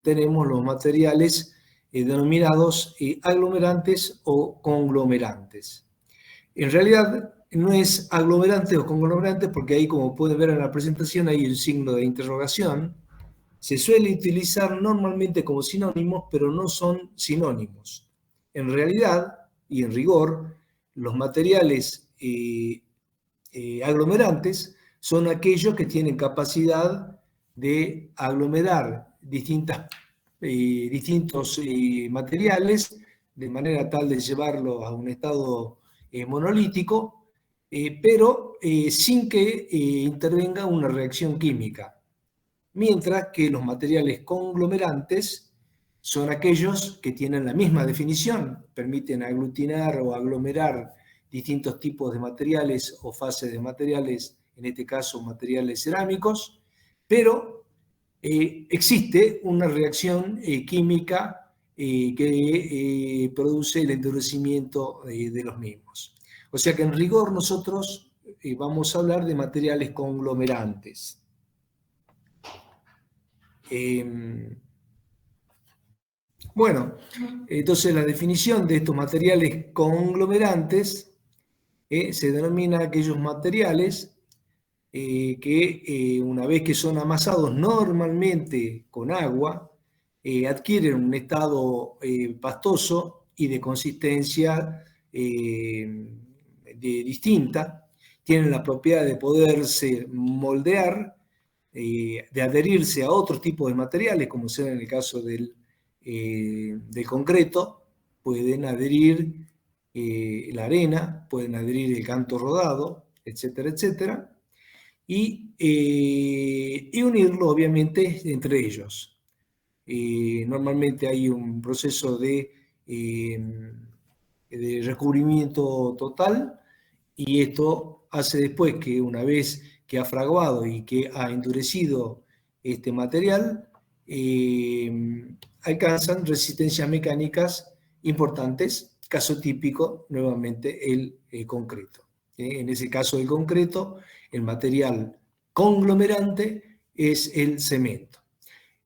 tenemos los materiales denominados aglomerantes o conglomerantes. En realidad no es aglomerante o conglomerante porque ahí, como pueden ver en la presentación, hay un signo de interrogación. Se suele utilizar normalmente como sinónimos, pero no son sinónimos. En realidad y en rigor, los materiales aglomerantes son aquellos que tienen capacidad de aglomerar distintos materiales de manera tal de llevarlos a un estado monolítico, pero sin que intervenga una reacción química. Mientras que los materiales conglomerantes son aquellos que tienen la misma definición, permiten aglutinar o aglomerar distintos tipos de materiales o fases de materiales, en este caso materiales cerámicos, pero existe una reacción química que produce el endurecimiento de los mismos. O sea que en rigor nosotros vamos a hablar de materiales conglomerantes. Bueno, entonces la definición de estos materiales conglomerantes se denomina aquellos materiales que una vez que son amasados normalmente con agua, adquieren un estado pastoso y de consistencia distinta, tienen la propiedad de poderse moldear, de adherirse a otros tipos de materiales, como sea en el caso del concreto, pueden adherir la arena, pueden adherir el canto rodado, etcétera, etcétera, y unirlo obviamente entre ellos. Normalmente hay un proceso de recubrimiento total, y esto hace después que, una vez que ha fraguado y que ha endurecido este material, alcanzan resistencias mecánicas importantes, caso típico, nuevamente, el concreto. En ese caso del concreto, el material conglomerante es el cemento.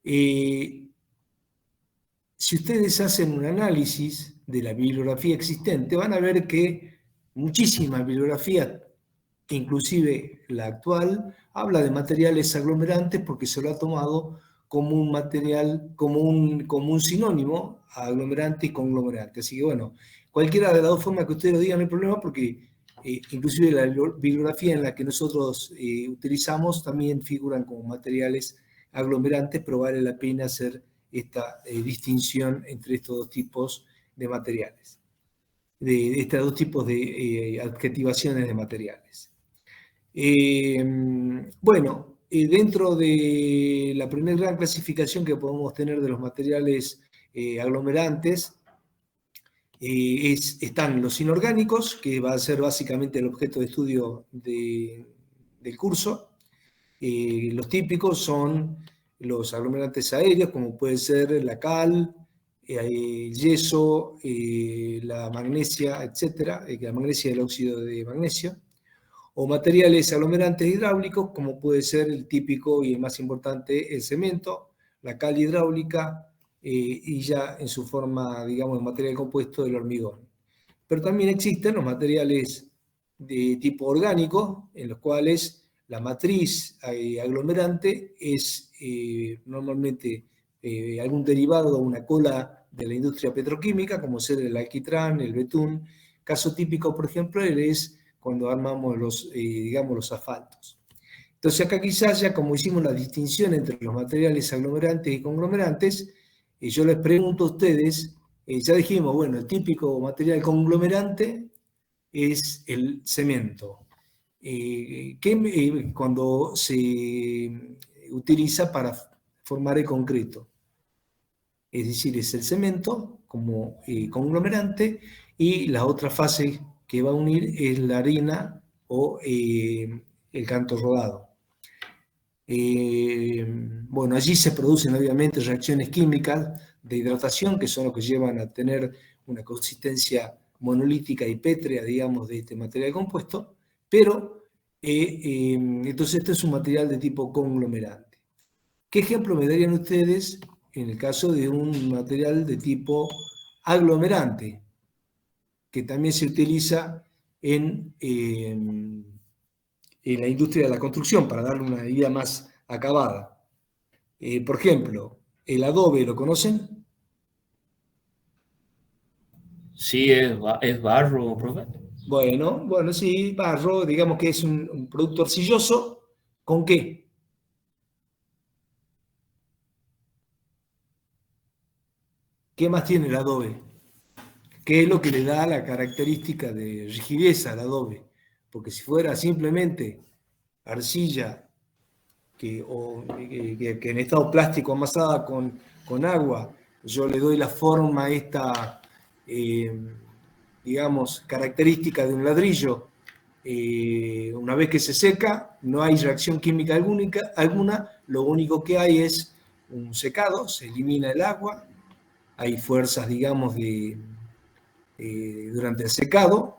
Si ustedes hacen un análisis de la bibliografía existente, van a ver que muchísima bibliografía, inclusive la actual, habla de materiales aglomerantes porque se lo ha tomado como un material, como un sinónimo a aglomerante y conglomerante. Así que bueno, cualquiera de las dos formas que ustedes lo digan no hay problema, porque inclusive la bibliografía en la que nosotros utilizamos también figuran como materiales aglomerantes, pero vale la pena hacer esta distinción entre estos dos tipos de materiales, de estos dos tipos de adjetivaciones de materiales. Bueno, dentro de la primera gran clasificación que podemos tener de los materiales aglomerantes, están los inorgánicos, que va a ser básicamente el objeto de estudio del curso. Los típicos son los aglomerantes aéreos, como puede ser la cal, el yeso, la magnesia, etc., la magnesia y el óxido de magnesio, o materiales aglomerantes hidráulicos, como puede ser el típico y el más importante, el cemento, la cal hidráulica, y ya en su forma, digamos, de material compuesto, del hormigón. Pero también existen los materiales de tipo orgánico, en los cuales la matriz aglomerante es normalmente algún derivado o una cola de la industria petroquímica, como ser el alquitrán, el betún. Caso típico, por ejemplo, es cuando armamos digamos, los asfaltos. Entonces acá quizás, ya como hicimos la distinción entre los materiales aglomerantes y conglomerantes, yo les pregunto a ustedes, ya dijimos, bueno, el típico material conglomerante es el cemento, cuando se utiliza para formar el concreto. Es decir, es el cemento como conglomerante, y la otra fase que va a unir es la arena o el canto rodado. Bueno, allí se producen obviamente reacciones químicas de hidratación, que son los que llevan a tener una consistencia monolítica y pétrea, digamos, de este material compuesto, pero entonces este es un material de tipo conglomerante. ¿Qué ejemplo me darían ustedes en el caso de un material de tipo aglomerante, que también se utiliza en la industria de la construcción para darle una idea más acabada. Por ejemplo, el adobe, ¿lo conocen? Sí, es barro, profe. Bueno, sí, barro, digamos que es un producto arcilloso. ¿Con qué? ¿Qué más tiene el adobe? ¿Qué es lo que le da la característica de rigidez al adobe? Porque si fuera simplemente arcilla que en estado plástico amasada con agua, yo le doy la forma esta, digamos, característica de un ladrillo, una vez que se seca, no hay reacción química alguna, lo único que hay es un secado, se elimina el agua, hay fuerzas, digamos, durante el secado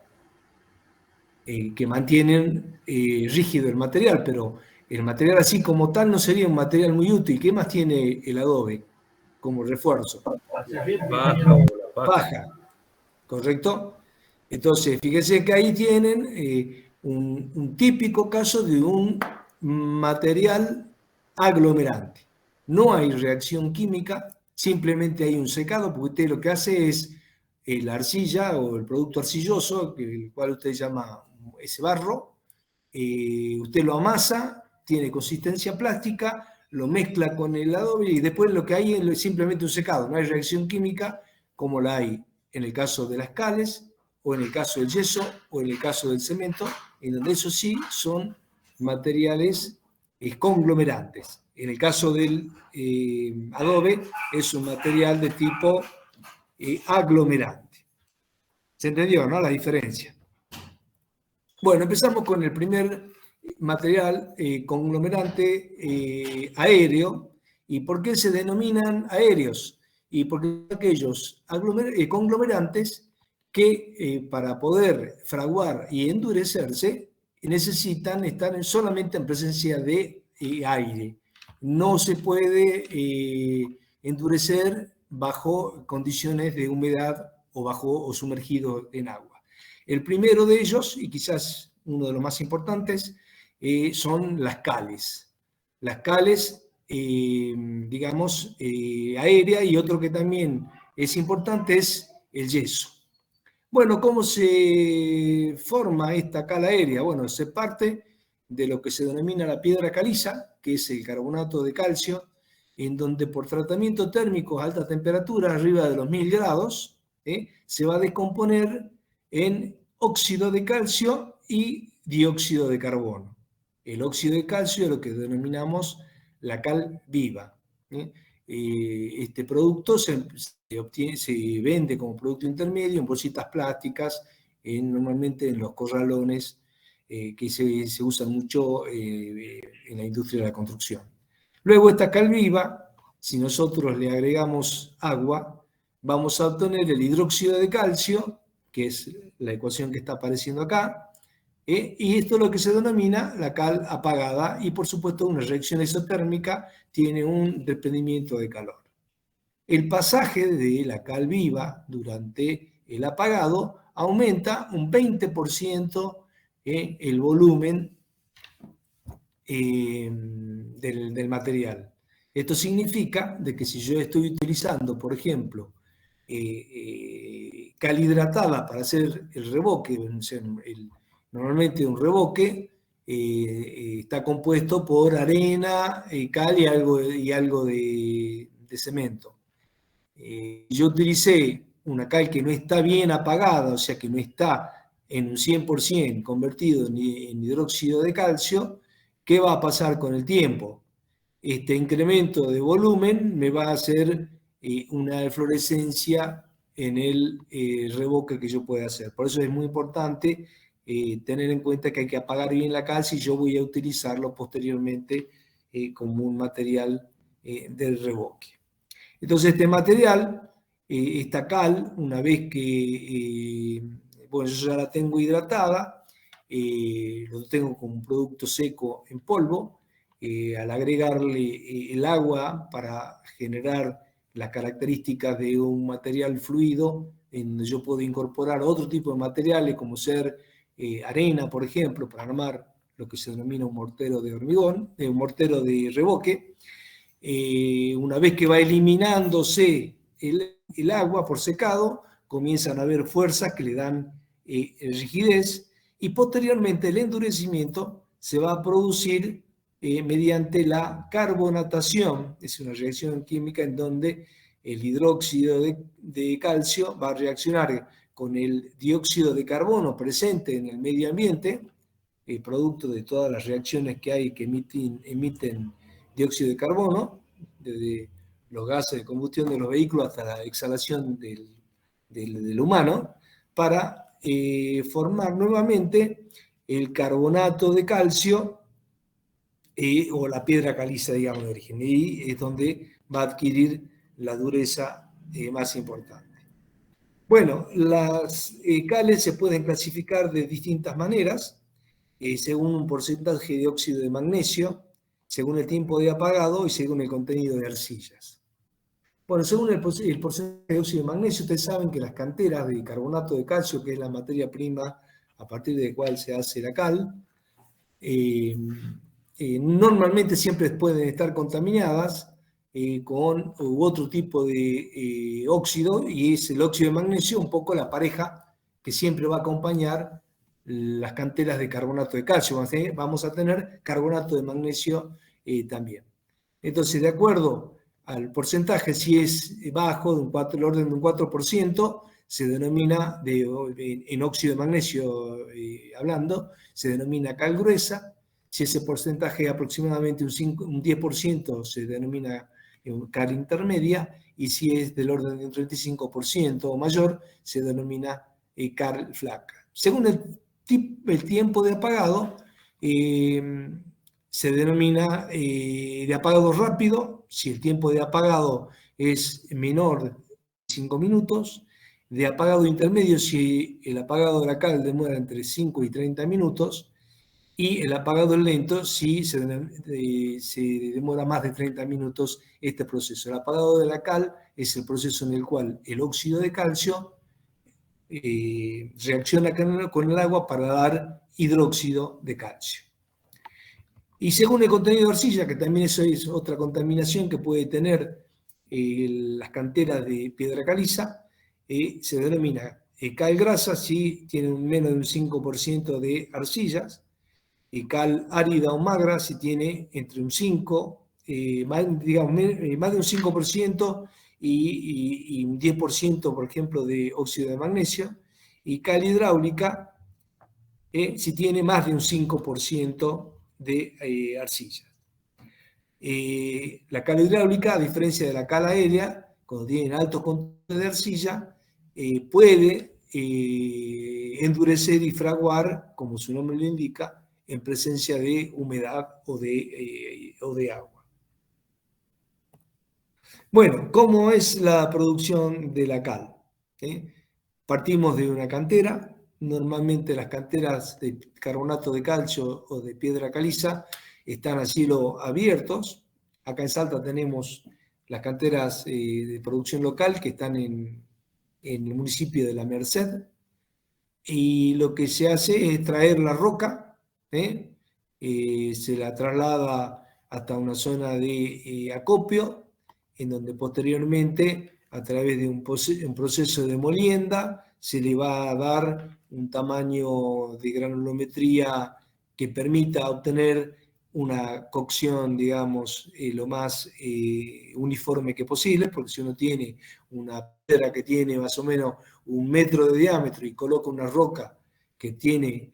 que mantienen rígido el material, pero el material así como tal no sería un material muy útil. ¿Qué más tiene el adobe como refuerzo? Paja o la paja. Paja, ¿correcto? Entonces, fíjense que ahí tienen un típico caso de un material aglomerante. No hay reacción química, simplemente hay un secado, porque usted lo que hace es la arcilla o el producto arcilloso, el cual usted llama ese barro, usted lo amasa, tiene consistencia plástica, lo mezcla con el adobe y después lo que hay es simplemente un secado, no hay reacción química como la hay en el caso de las cales o en el caso del yeso o en el caso del cemento, en donde eso sí son materiales conglomerantes. En el caso del adobe es un material de tipo aglomerante. ¿Se entendió, no? La diferencia. Bueno, empezamos con el primer material conglomerante aéreo. ¿Y por qué se denominan aéreos? Y porque aquellos conglomerantes que para poder fraguar y endurecerse necesitan estar solamente en presencia de aire. No se puede endurecer bajo condiciones de humedad o sumergido en agua. El primero de ellos, y quizás uno de los más importantes, son las cales. Las cales, digamos, aérea, y otro que también es importante es el yeso. Bueno, ¿cómo se forma esta cal aérea? Bueno, se parte de lo que se denomina la piedra caliza, que es el carbonato de calcio, en donde por tratamiento térmico a alta temperatura, arriba de los 1000 grados, se va a descomponer en óxido de calcio y dióxido de carbono. El óxido de calcio es lo que denominamos la cal viva. Este producto se vende como producto intermedio en bolsitas plásticas, normalmente en los corralones que se usan mucho en la industria de la construcción. Luego esta cal viva, si nosotros le agregamos agua, vamos a obtener el hidróxido de calcio, que es la ecuación que está apareciendo acá, y esto es lo que se denomina la cal apagada, y por supuesto una reacción isotérmica tiene un desprendimiento de calor. El pasaje de la cal viva durante el apagado aumenta un 20% el volumen del material. Esto significa de que si yo estoy utilizando, por ejemplo, cal hidratada para hacer el revoque, normalmente un revoque está compuesto por arena, cal y algo de cemento. Yo utilicé una cal que no está bien apagada, o sea que no está en un 100% convertido en hidróxido de calcio. ¿Qué va a pasar con el tiempo? Este incremento de volumen me va a hacer una eflorescencia en el revoque que yo pueda hacer. Por eso es muy importante tener en cuenta que hay que apagar bien la cal si yo voy a utilizarlo posteriormente como un material del revoque. Entonces este material, esta cal, una vez que, bueno, yo ya la tengo hidratada, lo tengo como un producto seco en polvo, al agregarle el agua para generar las características de un material fluido, en donde yo puedo incorporar otro tipo de materiales, como ser arena, por ejemplo, para armar lo que se denomina un mortero de hormigón, un mortero de revoque. Una vez que va eliminándose el agua por secado, comienzan a haber fuerzas que le dan rigidez, y posteriormente el endurecimiento se va a producir mediante la carbonatación. Es una reacción química en donde el hidróxido de calcio va a reaccionar con el dióxido de carbono presente en el medio ambiente, producto de todas las reacciones que hay que emiten dióxido de carbono, desde los gases de combustión de los vehículos hasta la exhalación del humano, para formar nuevamente el carbonato de calcio o la piedra caliza, digamos, de origen. Y es donde va a adquirir la dureza más importante. Bueno, las cales se pueden clasificar de distintas maneras, según un porcentaje de óxido de magnesio, según el tiempo de apagado y según el contenido de arcillas. Bueno, según el porcentaje de óxido de magnesio, ustedes saben que las canteras de carbonato de calcio, que es la materia prima a partir de la cual se hace la cal, normalmente siempre pueden estar contaminadas con otro tipo de óxido, y es el óxido de magnesio, un poco la pareja que siempre va a acompañar las canteras de carbonato de calcio. Vamos a tener carbonato de magnesio también. Entonces, de acuerdo al porcentaje, si es bajo, el orden de un 4%, se denomina, en óxido de magnesio hablando, se denomina cal gruesa. Si ese porcentaje es aproximadamente un 10%, se denomina cal intermedia, y si es del orden de un 35% o mayor, se denomina cal flaca. Según el tiempo de apagado, se denomina de apagado rápido, si el tiempo de apagado es menor de 5 minutos, de apagado intermedio si el apagado de la cal demora entre 5 y 30 minutos, y el apagado lento si se demora más de 30 minutos este proceso. El apagado de la cal es el proceso en el cual el óxido de calcio reacciona con el agua para dar hidróxido de calcio. Y según el contenido de arcilla, que también eso es otra contaminación que puede tener las canteras de piedra caliza, se denomina cal grasa si tienen menos de un 5% de arcillas, cal árida o magra si tiene entre un 5, más de un 5% y un 10%, por ejemplo, de óxido de magnesio, y cal hidráulica si tiene más de un 5% de arcilla. La cal hidráulica, a diferencia de la cal aérea, cuando tiene altos contenidos de arcilla, puede endurecer y fraguar, como su nombre lo indica, en presencia de humedad o de agua. Bueno, ¿cómo es la producción de la cal? Partimos de una cantera. Normalmente las canteras de carbonato de calcio o de piedra caliza están a cielo abiertos. Acá en Salta tenemos las canteras de producción local que están en el municipio de La Merced. Y lo que se hace es traer la roca, se la traslada hasta una zona de acopio, en donde posteriormente, a través de un proceso de molienda, se le va a dar un tamaño de granulometría que permita obtener una cocción, digamos, lo más uniforme que posible, porque si uno tiene una piedra que tiene más o menos 1 metro de diámetro y coloca una roca que tiene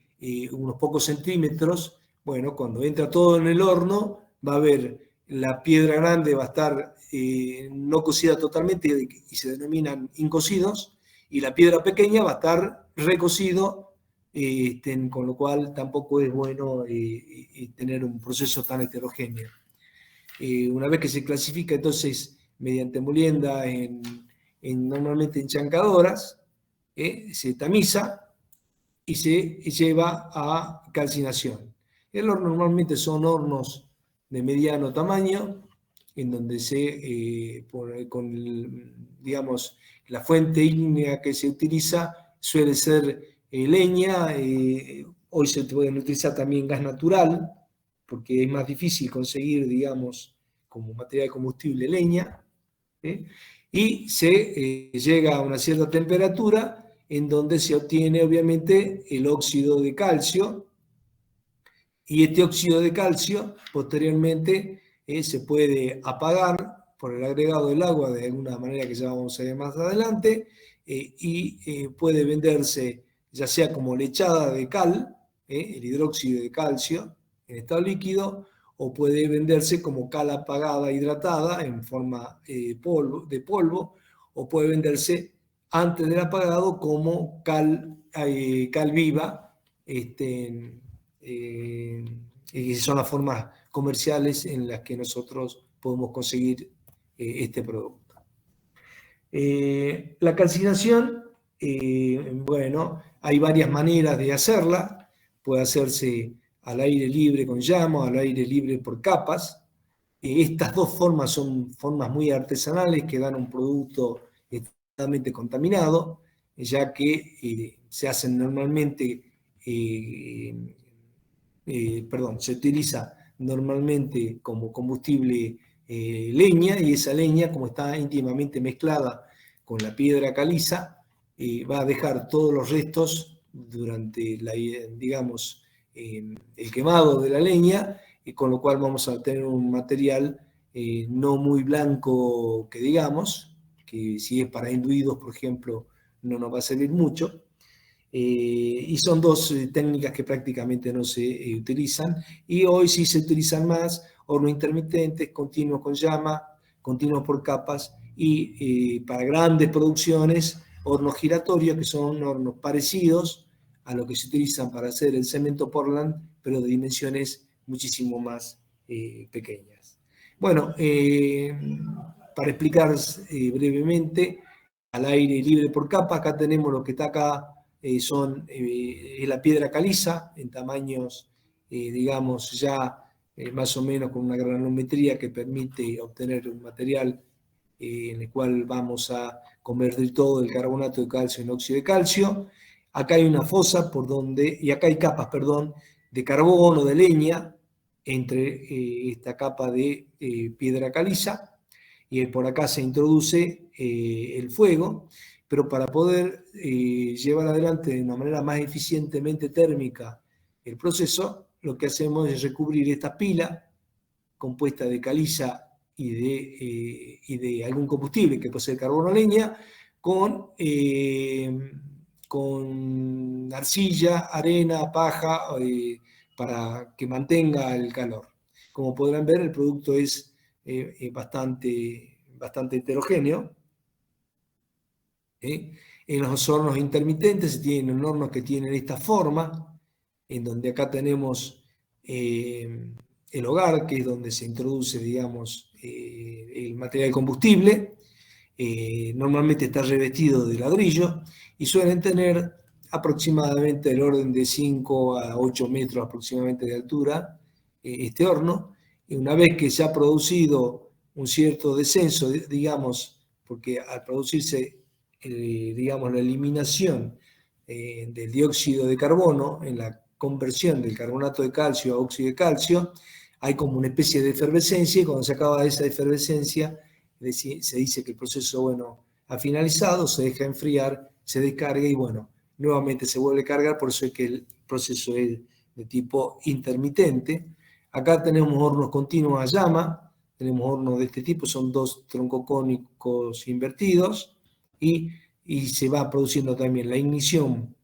unos pocos centímetros, bueno, cuando entra todo en el horno, va a haber la piedra grande, va a estar no cocida totalmente y se denominan incocidos, y la piedra pequeña va a estar recocido, con lo cual tampoco es bueno tener un proceso tan heterogéneo. Una vez que se clasifica entonces mediante molienda normalmente en chancadoras, se tamiza y se lleva a calcinación. El horno normalmente son hornos de mediano tamaño, en donde digamos, la fuente ígnea que se utiliza suele ser leña. Hoy se pueden utilizar también gas natural, porque es más difícil conseguir, digamos, como material de combustible leña, y se llega a una cierta temperatura en donde se obtiene obviamente el óxido de calcio, y este óxido de calcio posteriormente se puede apagar por el agregado del agua de alguna manera que ya vamos a ver más adelante, y puede venderse ya sea como lechada de cal, el hidróxido de calcio en estado líquido, o puede venderse como cal apagada hidratada en forma de polvo, o puede venderse antes del apagado como cal viva, y son las formas comerciales en las que nosotros podemos conseguir este producto. La calcinación, bueno, hay varias maneras de hacerla. Puede hacerse al aire libre con llama, al aire libre por capas. Estas dos formas son formas muy artesanales que dan un producto totalmente contaminado, ya que se hacen normalmente, se utiliza normalmente como combustible leña, y esa leña, como está íntimamente mezclada con la piedra caliza, va a dejar todos los restos durante digamos, el quemado de la leña, con lo cual vamos a tener un material no muy blanco, que digamos, que si es para induidos, por ejemplo, no nos va a servir mucho. Y son dos técnicas que prácticamente no se utilizan, y hoy sí se utilizan más hornos intermitentes, continuos con llama, continuos por capas, y para grandes producciones, hornos giratorios, que son hornos parecidos a lo que se utilizan para hacer el cemento Portland, pero de dimensiones muchísimo más pequeñas. Bueno, para explicar brevemente, al aire libre por capa, acá tenemos lo que está acá, es la piedra caliza en tamaños, digamos, ya más o menos con una granulometría que permite obtener un material en el cual vamos a convertir todo el carbonato de calcio en óxido de calcio. Acá hay una fosa y acá hay capas, perdón, de carbón o de leña entre esta capa de piedra caliza, y por acá se introduce el fuego. Pero para poder llevar adelante de una manera más eficientemente térmica el proceso, lo que hacemos es recubrir esta pila compuesta de caliza y de algún combustible, que puede ser carbón o leña, con arcilla, arena, paja, para que mantenga el calor. Como podrán ver, el producto es bastante heterogéneo. En los hornos intermitentes se tienen hornos que tienen esta forma, en donde acá tenemos el hogar, que es donde se introduce, digamos, el material combustible. Normalmente está revestido de ladrillo y suelen tener aproximadamente el orden de 5 a 8 metros aproximadamente de altura este horno. Y una vez que se ha producido un cierto descenso, digamos, porque al producirse digamos, la eliminación del dióxido de carbono en la conversión del carbonato de calcio a óxido de calcio, hay como una especie de efervescencia, y cuando se acaba esa efervescencia, se dice que el proceso, bueno, ha finalizado, se deja enfriar, se descarga y, bueno, nuevamente se vuelve a cargar. Por eso es que el proceso es de tipo intermitente. Acá tenemos hornos continuos a llama, tenemos hornos de este tipo, son dos troncocónicos invertidos, y se va produciendo también la ignición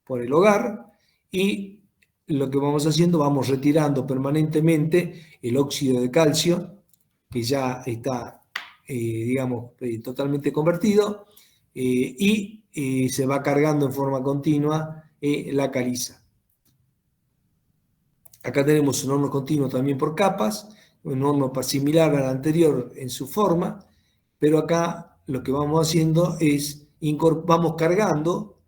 por el hogar, y lo que vamos haciendo, vamos retirando permanentemente el óxido de calcio, que ya está, digamos, totalmente convertido, y se va cargando en forma continua la caliza. Acá tenemos un horno continuo también por capas, un horno similar al anterior en su forma, pero acá lo que vamos haciendo es vamos cargando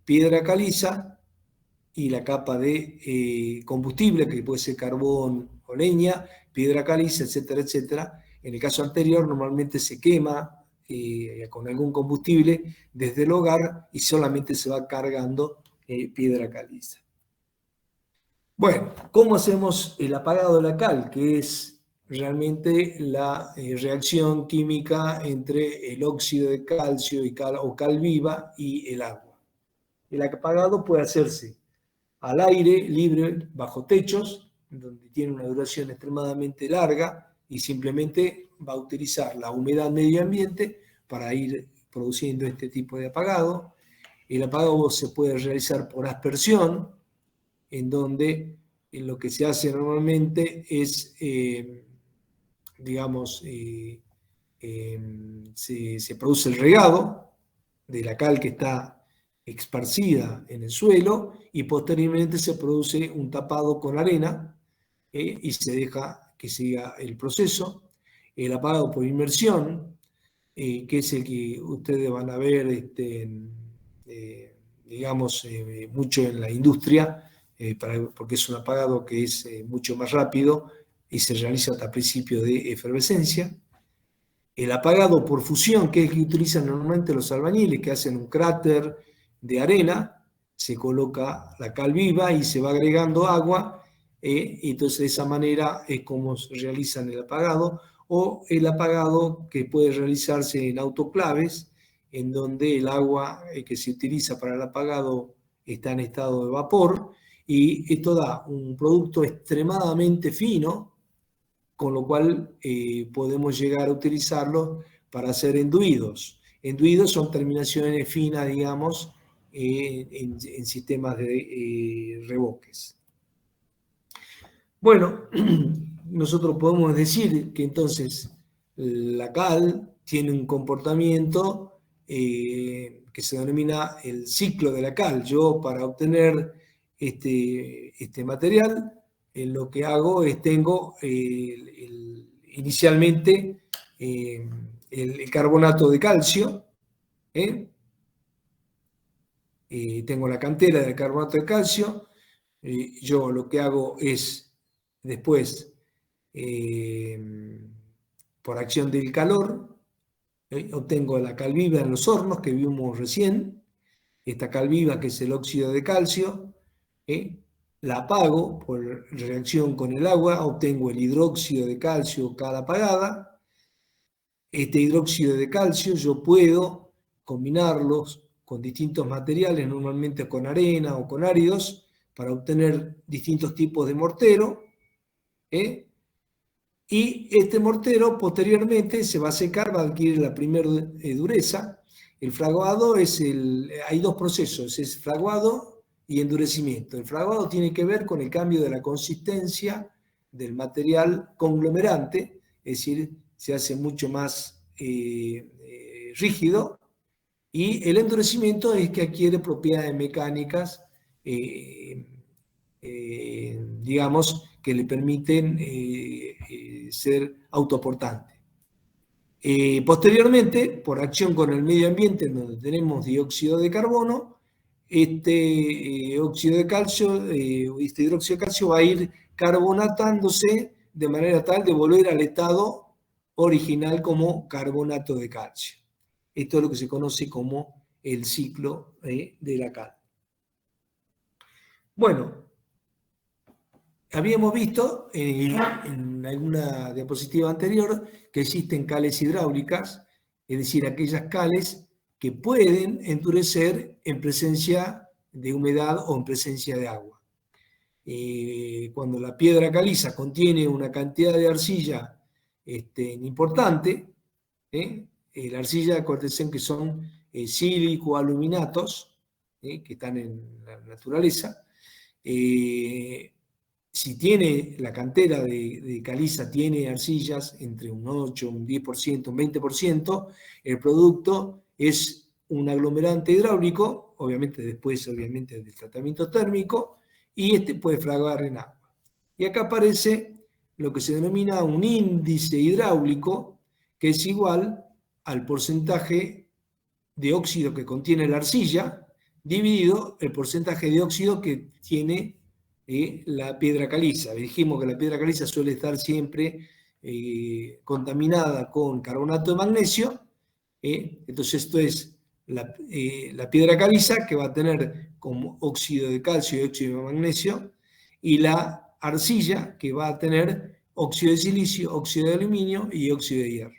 piedra caliza y la capa de combustible, que puede ser carbón o leña, piedra caliza, etcétera, etcétera. En el caso anterior, normalmente se quema con algún combustible desde el hogar y solamente se va cargando piedra caliza. Bueno, ¿cómo hacemos el apagado de la cal? Que es realmente la reacción química entre el óxido de calcio o cal viva y el agua. El apagado puede hacerse al aire libre, bajo techos, donde tiene una duración extremadamente larga y simplemente va a utilizar la humedad medio ambiente para ir produciendo este tipo de apagado. El apagado se puede realizar por aspersión, en donde lo que se hace normalmente es, digamos, se produce el regado de la cal que está esparcida en el suelo y posteriormente se produce un tapado con arena y se deja que siga el proceso. El apagado por inmersión, que es el que ustedes van a ver, digamos, mucho en la industria, porque es un apagado que es mucho más rápido y se realiza hasta principio de efervescencia. El apagado por fusión, que es el que utilizan normalmente los albañiles, que hacen un cráter de arena, se coloca la cal viva y se va agregando agua, y entonces de esa manera es como realizan el apagado, o el apagado que puede realizarse en autoclaves, en donde el agua que se utiliza para el apagado está en estado de vapor, y esto da un producto extremadamente fino, con lo cual podemos llegar a utilizarlo para hacer enduidos. Enduidos son terminaciones finas, digamos, en sistemas de revoques. Bueno, nosotros podemos decir que entonces la cal tiene un comportamiento que se denomina el ciclo de la cal. Yo, para obtener este material, lo que hago es tengo inicialmente el carbonato de calcio, tengo la cantera del carbonato de calcio, yo lo que hago es después, por acción del calor, obtengo la cal viva en los hornos que vimos recién, esta cal viva que es el óxido de calcio, la apago por reacción con el agua, obtengo el hidróxido de calcio, cal apagada. Este hidróxido de calcio yo puedo combinarlos con distintos materiales, normalmente con arena o con áridos, para obtener distintos tipos de mortero. Y este mortero posteriormente se va a secar, va a adquirir la primera dureza. El fraguado hay dos procesos, es fraguado y endurecimiento. El fraguado tiene que ver con el cambio de la consistencia del material conglomerante, es decir, se hace mucho más rígido, y el endurecimiento es que adquiere propiedades mecánicas, digamos, que le permiten ser autoportante. Posteriormente, por acción con el medio ambiente, en donde tenemos dióxido de carbono, este óxido de calcio, este hidróxido de calcio va a ir carbonatándose de manera tal de volver al estado original como carbonato de calcio. Esto es lo que se conoce como el ciclo de la cal. Bueno, habíamos visto en alguna diapositiva anterior que existen cales hidráulicas, es decir, aquellas cales que pueden endurecer en presencia de humedad o en presencia de agua. Cuando la piedra caliza contiene una cantidad de arcilla importante, la arcilla, acuérdense que son sílico-aluminatos, que están en la naturaleza. Si tiene la cantera de caliza, tiene arcillas entre un 8, un 10%, un 20%, el producto es un aglomerante hidráulico, obviamente después del tratamiento térmico, y puede fraguar en agua. Y acá aparece lo que se denomina un índice hidráulico, que es igual al porcentaje de óxido que contiene la arcilla, dividido el porcentaje de óxido que tiene la piedra caliza. Dijimos que la piedra caliza suele estar siempre contaminada con carbonato de magnesio. Entonces esto es la piedra caliza, que va a tener como óxido de calcio y óxido de magnesio, y la arcilla, que va a tener óxido de silicio, óxido de aluminio y óxido de hierro.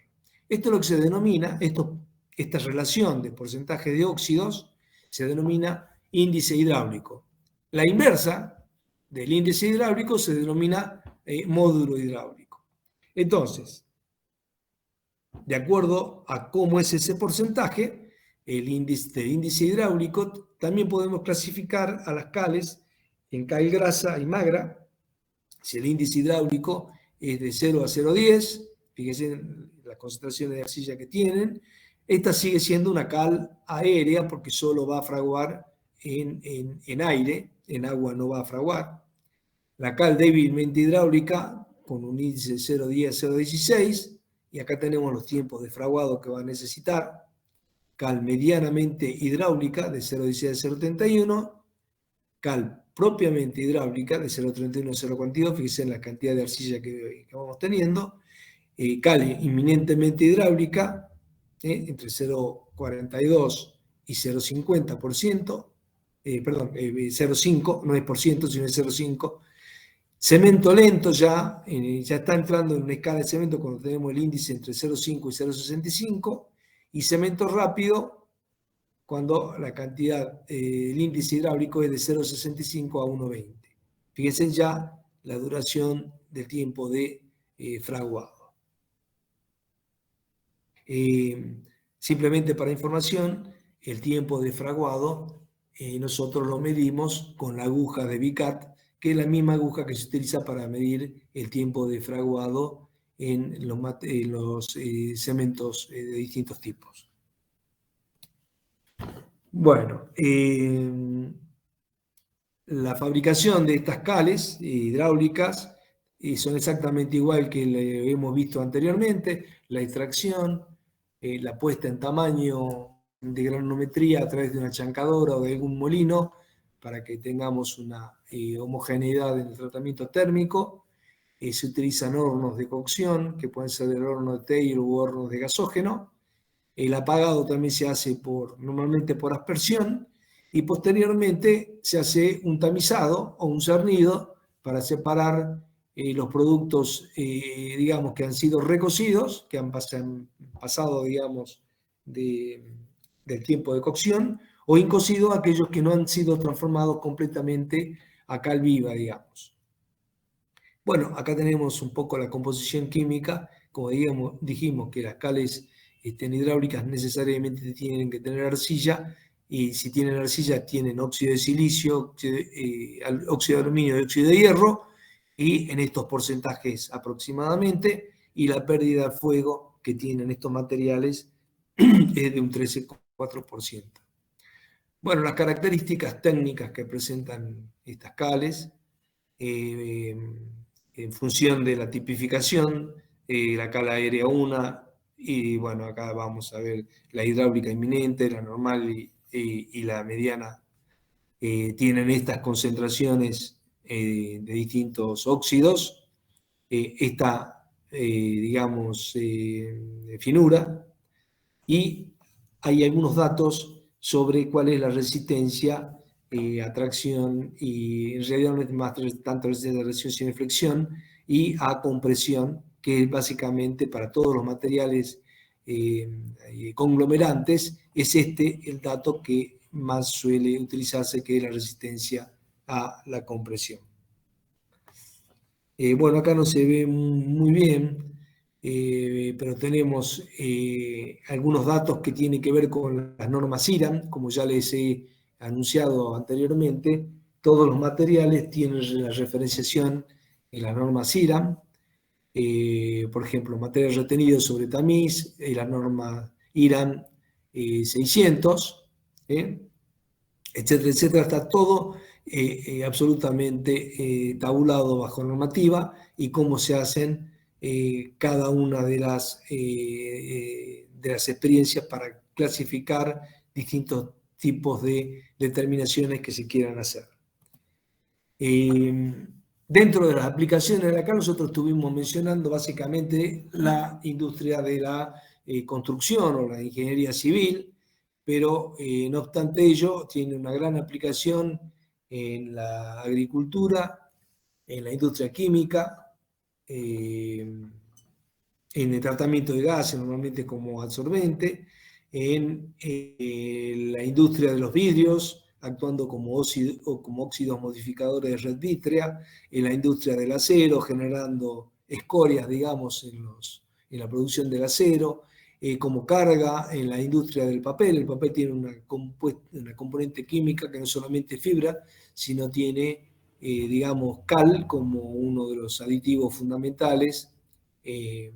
Esto es lo que se denomina, esta relación de porcentaje de óxidos se denomina índice hidráulico. La inversa del índice hidráulico se denomina módulo hidráulico. Entonces, de acuerdo a cómo es ese porcentaje, el índice hidráulico, también podemos clasificar a las cales en cal grasa y magra. Si el índice hidráulico es de 0 a 0,10, fíjense las concentraciones de arcilla que tienen, esta sigue siendo una cal aérea porque solo va a fraguar en aire, en agua no va a fraguar. La cal débilmente hidráulica con un índice de 0,10 a 0,16, y acá tenemos los tiempos de fraguado que va a necesitar. Cal medianamente hidráulica de 0,16 a 0,31, cal propiamente hidráulica de 0,31 a 0,42, fíjense en la cantidad de arcilla que vamos teniendo. Cal inminentemente hidráulica entre 0,42 y 0,50%, perdón, 0,5, no es por ciento, sino es 0,5. Cemento lento ya está entrando en una escala de cemento cuando tenemos el índice entre 0,5 y 0,65, y cemento rápido cuando la cantidad, el índice hidráulico es de 0,65 a 1,20. Fíjense ya la duración del tiempo de fraguado. Simplemente para información, el tiempo de fraguado nosotros lo medimos con la aguja de Vicat, que es la misma aguja que se utiliza para medir el tiempo de fraguado en los cementos de distintos tipos. Bueno, la fabricación de estas cales hidráulicas son exactamente igual que lo hemos visto anteriormente: la extracción, la puesta en tamaño de granometría a través de una chancadora o de algún molino para que tengamos una homogeneidad en el tratamiento térmico. Se utilizan hornos de cocción, que pueden ser el horno de Taylor u hornos de gasógeno. El apagado también se hace normalmente por aspersión, y posteriormente se hace un tamizado o un cernido para separar los productos, digamos, que han sido recocidos, que han pasado, digamos, del tiempo de cocción, o incocidos, aquellos que no han sido transformados completamente a cal viva, digamos. Bueno, acá tenemos un poco la composición química. Como dijimos que las cales hidráulicas necesariamente tienen que tener arcilla, y si tienen arcilla tienen óxido de silicio, óxido de aluminio y óxido de hierro, y en estos porcentajes aproximadamente, y la pérdida de fuego que tienen estos materiales es de un 13,4%. Bueno, las características técnicas que presentan estas cales, en función de la tipificación, la cal aérea 1, y bueno, acá vamos a ver la hidráulica inminente, la normal y la mediana, tienen estas concentraciones de distintos óxidos, esta, digamos, finura, y hay algunos datos sobre cuál es la resistencia, atracción, y en realidad no es más tanto resistencia a reacción sino flexión, y a compresión, que básicamente para todos los materiales conglomerantes es el dato que más suele utilizarse, que es la resistencia a la compresión. Bueno, acá no se ve muy bien, pero tenemos algunos datos que tienen que ver con las normas IRAM. Como ya les he anunciado anteriormente, todos los materiales tienen la referenciación en las normas IRAM. Por ejemplo, material retenido sobre tamiz, la norma IRAM 600, etcétera, etcétera. Está todo absolutamente tabulado bajo normativa, y cómo se hacen cada una de las experiencias para clasificar distintos tipos de determinaciones que se quieran hacer. Dentro de las aplicaciones de la cal, nosotros estuvimos mencionando básicamente la industria de la construcción o la ingeniería civil, pero no obstante ello, tiene una gran aplicación en la agricultura, en la industria química, en el tratamiento de gases, normalmente como absorbente, en la industria de los vidrios, actuando como óxidos modificadores de red vítrea, en la industria del acero, generando escorias, digamos, en la producción del acero, como carga en la industria del papel. El papel tiene una componente química que no solamente es fibra, sino tiene, digamos, cal como uno de los aditivos fundamentales en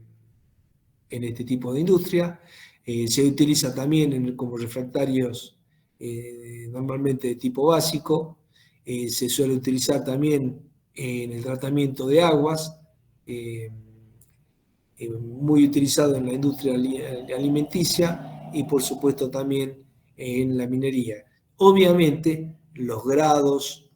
este tipo de industria. Se utiliza también como refractarios normalmente de tipo básico. Se suele utilizar también en el tratamiento de aguas, muy utilizado en la industria alimenticia y por supuesto también en la minería. Obviamente los grados,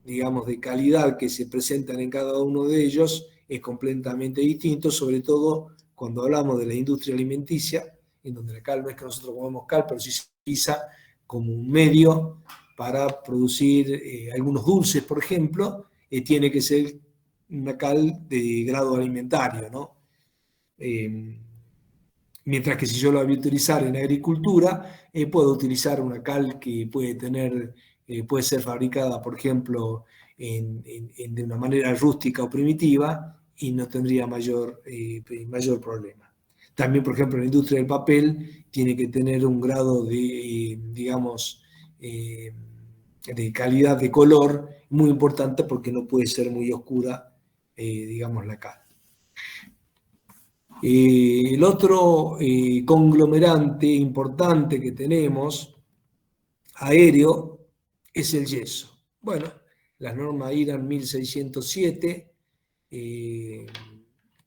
digamos, de calidad que se presentan en cada uno de ellos es completamente distinto, sobre todo cuando hablamos de la industria alimenticia, en donde la cal no es que nosotros comemos cal, pero sí se utiliza como un medio para producir algunos dulces, por ejemplo, tiene que ser una cal de grado alimentario, ¿no? Mientras que si yo lo voy a utilizar en agricultura, puedo utilizar una cal que puede ser fabricada, por ejemplo, de una manera rústica o primitiva y no tendría mayor problema. También, por ejemplo, la industria del papel tiene que tener un grado de, digamos, de calidad de color muy importante porque no puede ser muy oscura, digamos, la cal. El otro conglomerante importante que tenemos, aéreo, es el yeso. Bueno, las normas IRAN 1607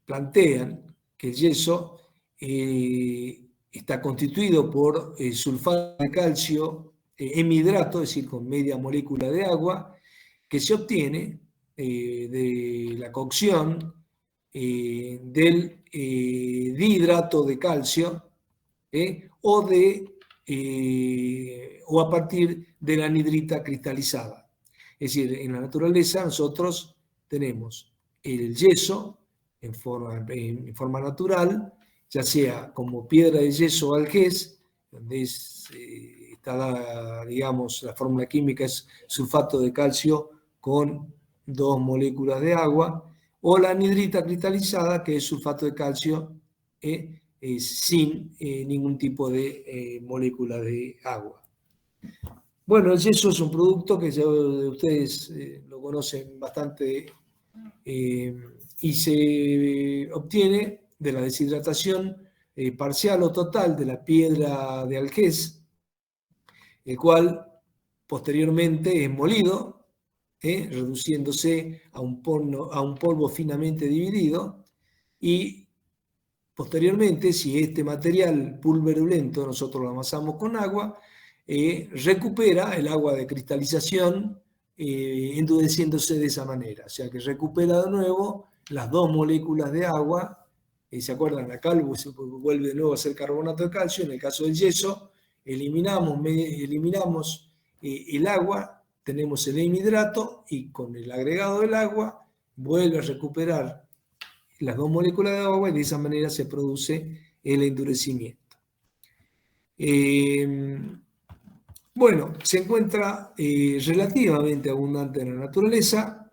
plantean que el yeso está constituido por sulfato de calcio hemidrato, es decir, con media molécula de agua, que se obtiene de la cocción del dihidrato de calcio o a partir de la anhidrita cristalizada. Es decir, en la naturaleza nosotros tenemos el yeso en forma natural, ya sea como piedra de yeso o algés, donde está, digamos, la fórmula química es sulfato de calcio con 2 moléculas de agua, o la anhidrita cristalizada, que es sulfato de calcio sin ningún tipo de molécula de agua. Bueno, el yeso es un producto que ya ustedes lo conocen bastante y se obtiene de la deshidratación parcial o total de la piedra de algés, el cual posteriormente es molido, reduciéndose a un polvo finamente dividido, y posteriormente, si este material pulverulento nosotros lo amasamos con agua, recupera el agua de cristalización, endureciéndose de esa manera. O sea que recupera de nuevo las 2 moléculas de agua. ¿Se acuerdan? La cal vuelve de nuevo a ser carbonato de calcio. En el caso del yeso, eliminamos el agua, tenemos el hemidrato y con el agregado del agua vuelve a recuperar las 2 moléculas de agua y de esa manera se produce el endurecimiento. Bueno, se encuentra relativamente abundante en la naturaleza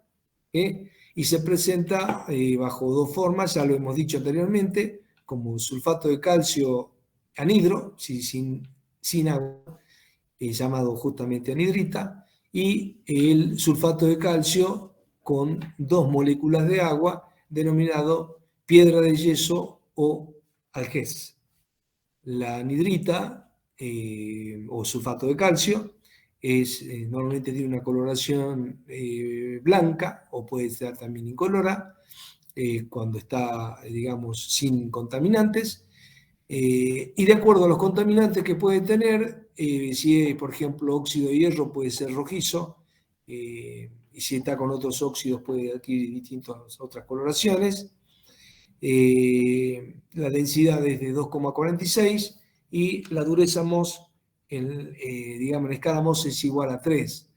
y se presenta bajo 2 formas, ya lo hemos dicho anteriormente, como sulfato de calcio anhidro, sin agua, llamado justamente anhidrita, y el sulfato de calcio con 2 moléculas de agua, denominado piedra de yeso o algés. La anhidrita o sulfato de calcio normalmente tiene una coloración blanca o puede ser también incolora cuando está, digamos, sin contaminantes. Y de acuerdo a los contaminantes que puede tener, si es, por ejemplo, óxido de hierro, puede ser rojizo, y y si está con otros óxidos puede adquirir otras coloraciones. La densidad es de 2,46 y la dureza Mohs, digamos, en escala Mohs es igual a 3.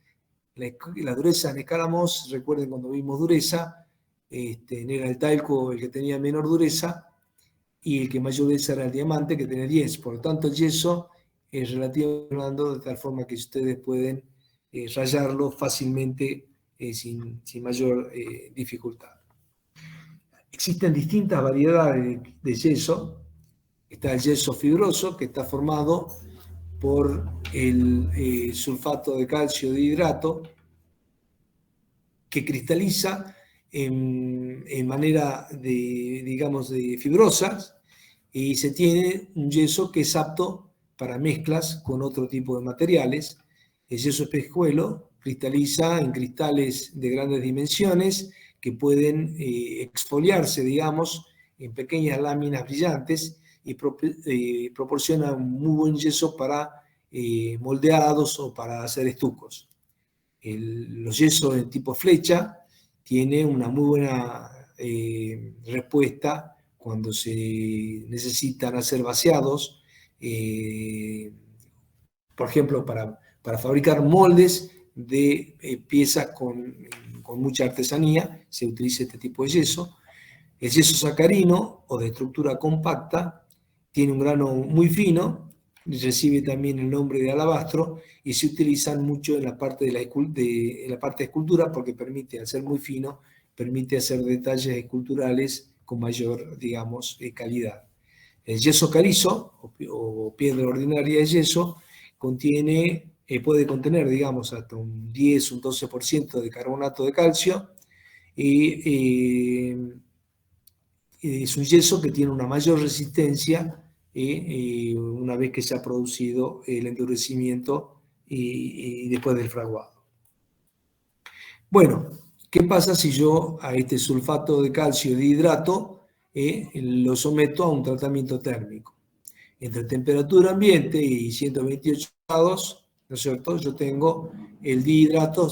La dureza en escala Mohs, recuerden cuando vimos dureza, era el talco el que tenía menor dureza y el que mayor dureza era el diamante, que tenía 10. Por lo tanto, el yeso es relativo blando, de tal forma que ustedes pueden rayarlo fácilmente sin mayor dificultad. Existen distintas variedades de yeso. Está el yeso fibroso, que está formado por el sulfato de calcio de hidrato, que cristaliza en manera de, digamos, de fibrosas, y se tiene un yeso que es apto para mezclas con otro tipo de materiales. El yeso espejuelo cristaliza en cristales de grandes dimensiones que pueden exfoliarse, digamos, en pequeñas láminas brillantes y proporciona un muy buen yeso para moldeados o para hacer estucos. Los yesos de tipo flecha tienen una muy buena respuesta cuando se necesitan hacer vaciados, por ejemplo, para fabricar moldes de piezas con mucha artesanía, se utiliza este tipo de yeso. El yeso sacarino o de estructura compacta tiene un grano muy fino, recibe también el nombre de alabastro y se utilizan mucho en la parte de la parte de escultura porque permite, al ser muy fino, permite hacer detalles esculturales con mayor, digamos, calidad. El yeso calizo o piedra ordinaria de yeso puede contener, digamos, hasta un 10, un 12% de carbonato de calcio y es un yeso que tiene una mayor resistencia una vez que se ha producido el endurecimiento y después del fraguado. Bueno, ¿qué pasa si yo a este sulfato de calcio de hidrato lo someto a un tratamiento térmico? Entre temperatura ambiente y 128 grados, ¿no es cierto? Yo tengo el dihidrato,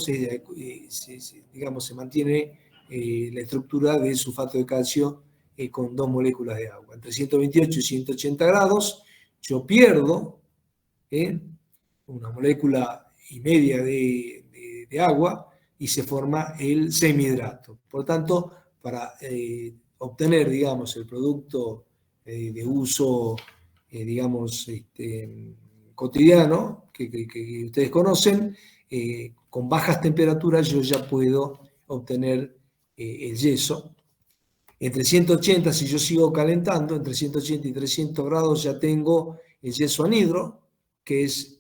digamos, se mantiene la estructura del sulfato de calcio con 2 moléculas de agua. Entre 128 y 180 grados, yo pierdo una molécula y media de agua y se forma el semihidrato. Por lo tanto, para obtener, digamos, el producto de uso, digamos, cotidiano, que ustedes conocen, con bajas temperaturas yo ya puedo obtener el yeso. Entre 180, si yo sigo calentando, entre 180 y 300 grados ya tengo el yeso anhidro, que es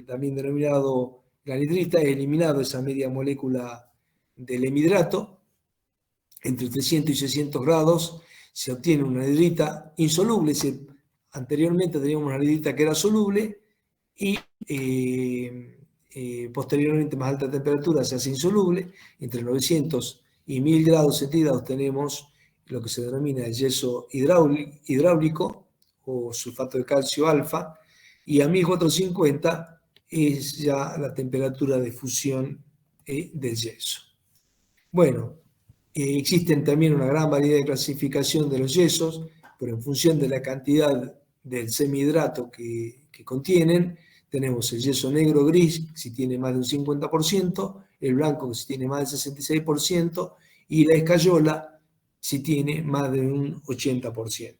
también denominado la anhidrita, he eliminado esa media molécula del hemidrato. Entre 300 y 600 grados se obtiene una anhidrita insoluble. Anteriormente teníamos una anhidrita que era soluble y posteriormente, más alta temperatura, se hace insoluble. Entre 900 y 1000 grados centígrados tenemos lo que se denomina el yeso hidráulico o sulfato de calcio alfa, y a 1450 es ya la temperatura de fusión del yeso. Bueno, existen también una gran variedad de clasificación de los yesos, pero en función de la cantidad del semihidrato que contienen, tenemos el yeso negro gris, si tiene más de un 50%, el blanco, si tiene más del 66%, y la escayola, si tiene más de un 80%.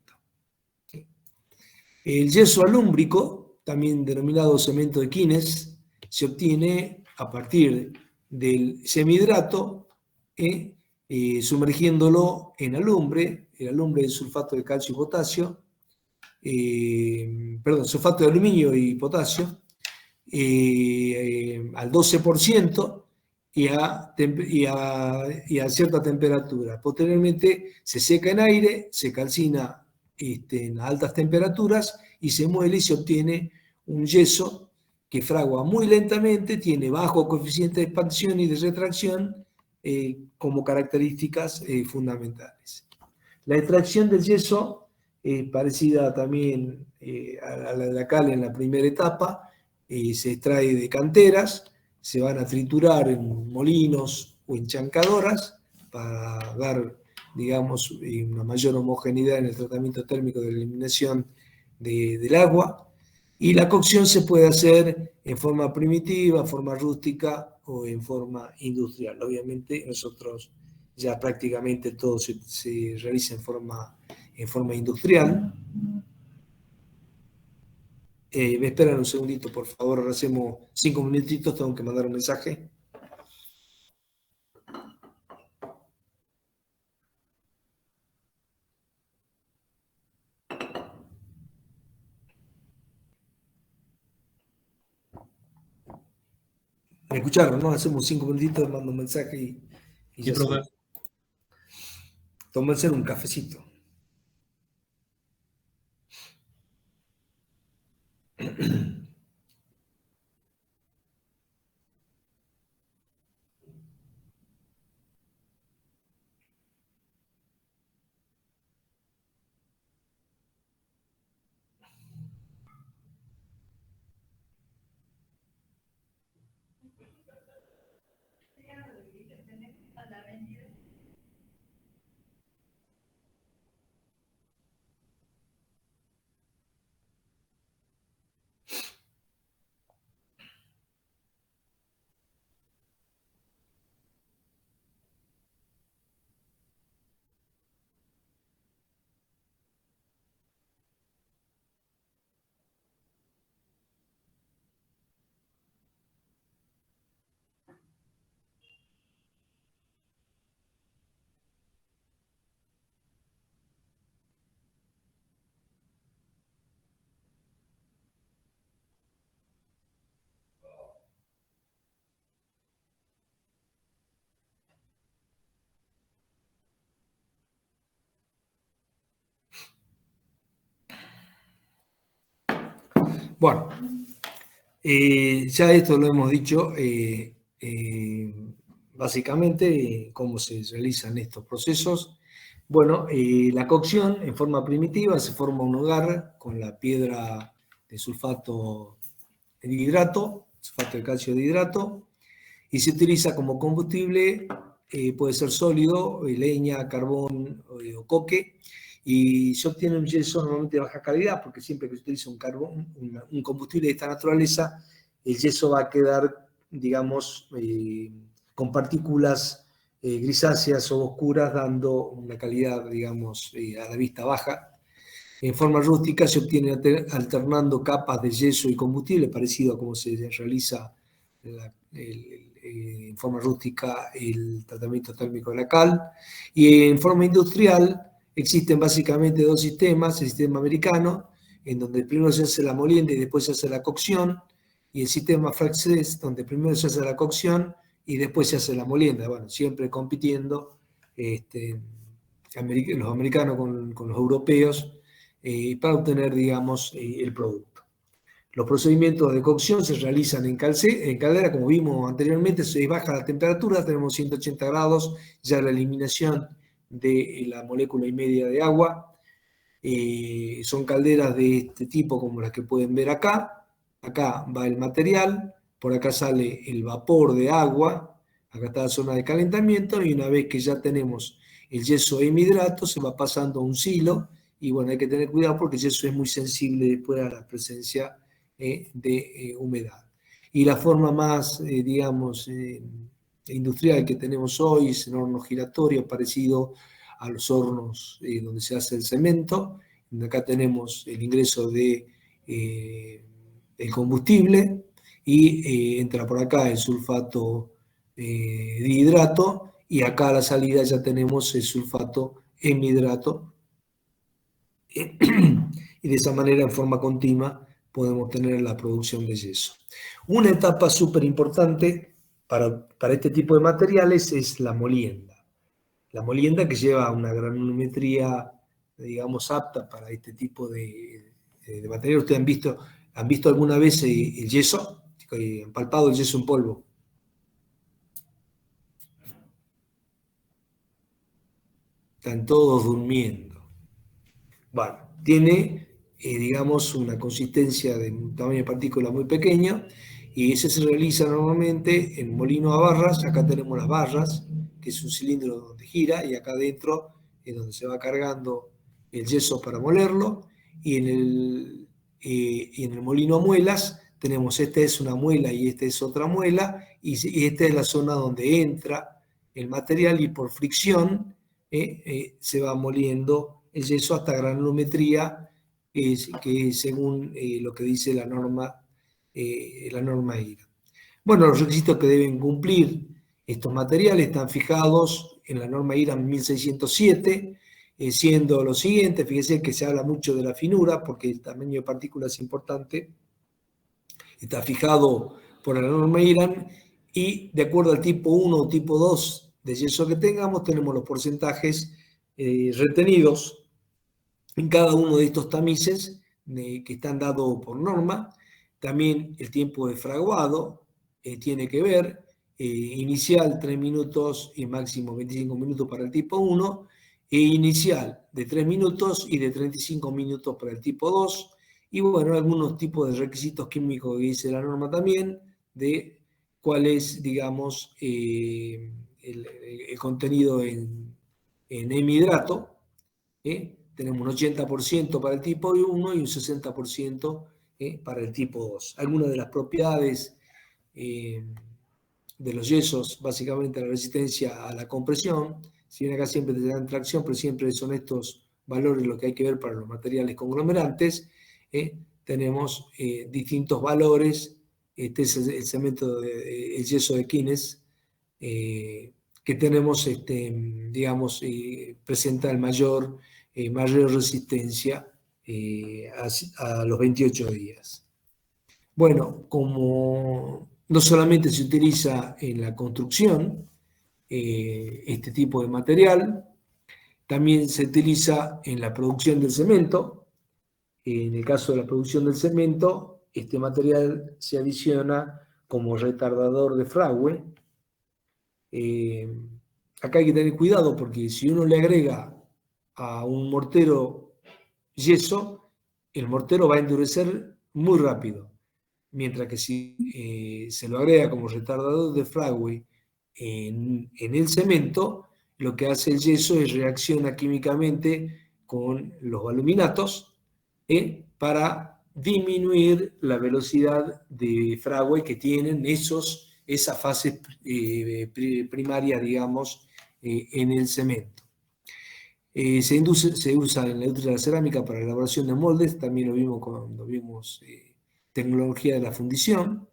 El yeso alúmbrico, también denominado cemento de Quines, se obtiene a partir del semihidrato, sumergiéndolo en alumbre. El alumbre es sulfato de calcio y potasio, sulfato de aluminio y potasio, al 12%, y a cierta temperatura. Posteriormente se seca en aire, se calcina en altas temperaturas y se muele y se obtiene un yeso que fragua muy lentamente, tiene bajo coeficiente de expansión y de retracción como características fundamentales. La extracción del yeso es parecida también a la de la cal en la primera etapa. Se extrae de canteras, se van a triturar en molinos o enchancadoras para dar, digamos, una mayor homogeneidad en el tratamiento térmico de eliminación del agua. Y la cocción se puede hacer en forma primitiva, forma rústica o en forma industrial. Obviamente nosotros ya prácticamente todo se realiza en forma industrial. Me esperan un segundito, por favor, ahora hacemos 5 minutitos, tengo que mandar un mensaje. ¿Me escucharon, no? Hacemos 5 minutitos, mando un mensaje y Sí, ya profe. se... Tómense un cafecito. Bueno, ya esto lo hemos dicho, básicamente cómo se realizan estos procesos. Bueno, la cocción en forma primitiva se forma un hogar con la piedra de sulfato de hidrato, sulfato de calcio de hidrato, y se utiliza como combustible, puede ser sólido, leña, carbón o coque, y se obtiene un yeso normalmente de baja calidad, porque siempre que se utiliza un carbón, un combustible de esta naturaleza, el yeso va a quedar, digamos, con partículas grisáceas o oscuras, dando una calidad, digamos, a la vista baja. En forma rústica se obtiene alternando capas de yeso y combustible, parecido a cómo se realiza en forma rústica el tratamiento térmico de la cal. Y en forma industrial existen básicamente dos sistemas: el sistema americano, en donde primero se hace la molienda y después se hace la cocción, y el sistema francés, donde primero se hace la cocción y después se hace la molienda. Bueno, siempre compitiendo los americanos con los europeos para obtener, digamos, el producto. Los procedimientos de cocción se realizan en caldera, como vimos anteriormente, se baja la temperatura, tenemos 180 grados, ya la eliminación de la molécula y media de agua. Son calderas de este tipo como las que pueden ver acá. Acá va el material, por acá sale el vapor de agua, acá está la zona de calentamiento, y una vez que ya tenemos el yeso hemidrato, se va pasando a un silo, y bueno, hay que tener cuidado porque el yeso es muy sensible después a la presencia de humedad. Y la forma más, digamos, industrial que tenemos hoy es en horno giratorio, parecido a los hornos donde se hace el cemento. Acá tenemos el ingreso de el combustible y entra por acá el sulfato de hidrato, y acá a la salida ya tenemos el sulfato hemidrato, y de esa manera, en forma continua, podemos tener la producción de yeso. Una etapa súper importante para este tipo de materiales es la molienda. La molienda, que lleva una granulometría, digamos, apta para este tipo de material. ¿Ustedes han visto alguna vez el yeso? ¿Han palpado el yeso en polvo? Están todos durmiendo. Bueno, tiene, digamos, una consistencia de un tamaño de partícula muy pequeño, Y ese se realiza normalmente en molino a barras. Acá tenemos las barras, que es un cilindro donde gira, y acá adentro es donde se va cargando el yeso para molerlo. Y en el molino a muelas tenemos, esta es una muela y esta es otra muela, y esta es la zona donde entra el material y por fricción se va moliendo el yeso hasta granulometría, que es según lo que dice la norma IRA. Bueno, los requisitos que deben cumplir estos materiales están fijados en la norma IRA 1607, siendo lo siguiente. Fíjense que se habla mucho de la finura, porque el tamaño de partículas es importante. Está fijado por la norma IRA, y de acuerdo al tipo 1 o tipo 2 de yeso que tengamos, tenemos los porcentajes retenidos en cada uno de estos tamices que están dados por norma. También el tiempo de fraguado tiene que ver, inicial 3 minutos y máximo 25 minutos para el tipo 1, e inicial de 3 minutos y de 35 minutos para el tipo 2, y bueno, algunos tipos de requisitos químicos que dice la norma también, de cuál es, digamos, el contenido en hemidrato. Tenemos un 80% para el tipo 1 y un 60% para el tipo 2. Algunas de las propiedades de los yesos, básicamente la resistencia a la compresión. Si bien acá siempre te dan tracción, pero siempre son estos valores los que hay que ver para los materiales conglomerantes. Tenemos distintos valores. Este es el cemento, el yeso de Quines, que tenemos, digamos, presenta el mayor resistencia a los 28 días. Bueno, como no solamente se utiliza en la construcción este tipo de material, también se utiliza en la producción del cemento. En el caso de la producción del cemento, este material se adiciona como retardador de fragüe. Acá hay que tener cuidado, porque si uno le agrega a un mortero yeso, el mortero va a endurecer muy rápido. Mientras que si se lo agrega como retardador de fragüe en el cemento, lo que hace el yeso es reacciona químicamente con los aluminatos para disminuir la velocidad de fragüe que tienen esas fases primarias, digamos, en el cemento. Se usa en la industria de la cerámica para la elaboración de moldes. También lo vimos cuando vimos tecnología de la fundición.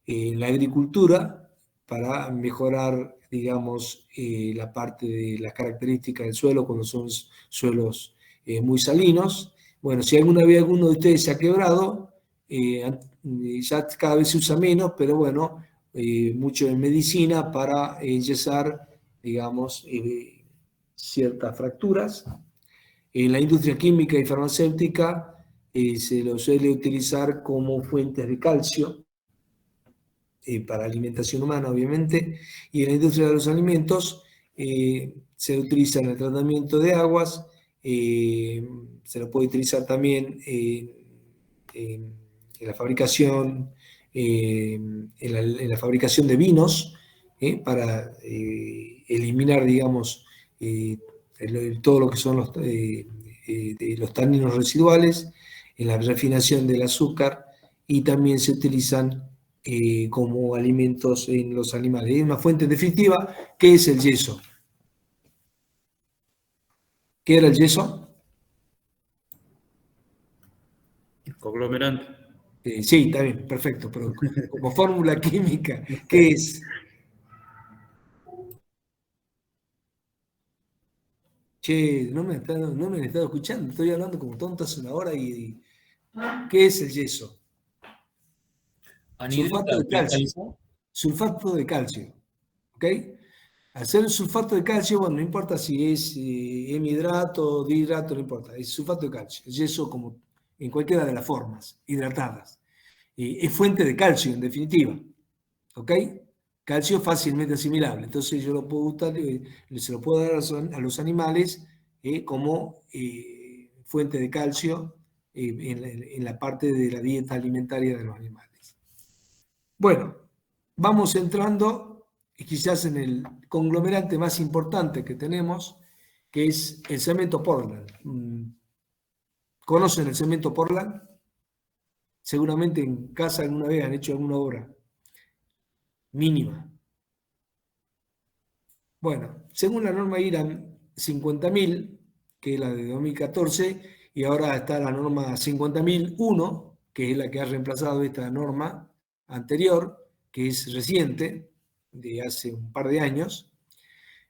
En la agricultura, para mejorar, digamos, la parte de las características del suelo cuando son suelos muy salinos. Bueno, si alguna vez alguno de ustedes se ha quebrado, ya cada vez se usa menos, pero bueno, mucho en medicina para enyesar, digamos, ciertas fracturas. En la industria química y farmacéutica se lo suele utilizar como fuentes de calcio para alimentación humana, obviamente, y en la industria de los alimentos se utiliza en el tratamiento de aguas, se lo puede utilizar también en la fabricación, en la fabricación de vinos, para eliminar, digamos, todo lo que son los taninos residuales, en la refinación del azúcar, y también se utilizan como alimentos en los animales. Es una fuente definitiva. ¿Qué es el yeso? ¿Qué era el yeso? Conglomerante. Sí, está bien, perfecto, pero como fórmula química, ¿qué es? Che, no me han estado escuchando, estoy hablando como tonto hace una hora ¿qué es el yeso? Sulfato de calcio. Sulfato de calcio, ¿ok? Al ser sulfato de calcio, bueno, no importa si es hemidrato o dihidrato, no importa, es sulfato de calcio, el yeso como en cualquiera de las formas, hidratadas. Es fuente de calcio, en definitiva, ¿ok? Calcio fácilmente asimilable, entonces yo lo puedo usar, se lo puedo dar a los animales como fuente de calcio en la parte de la dieta alimentaria de los animales. Bueno, vamos entrando quizás en el conglomerante más importante que tenemos, que es el cemento Portland. ¿Conocen el cemento Portland? Seguramente en casa alguna vez han hecho alguna obra mínima. Bueno, según la norma IRAM 50.000, que es la de 2014, y ahora está la norma 50.001, que es la que ha reemplazado esta norma anterior, que es reciente, de hace un par de años,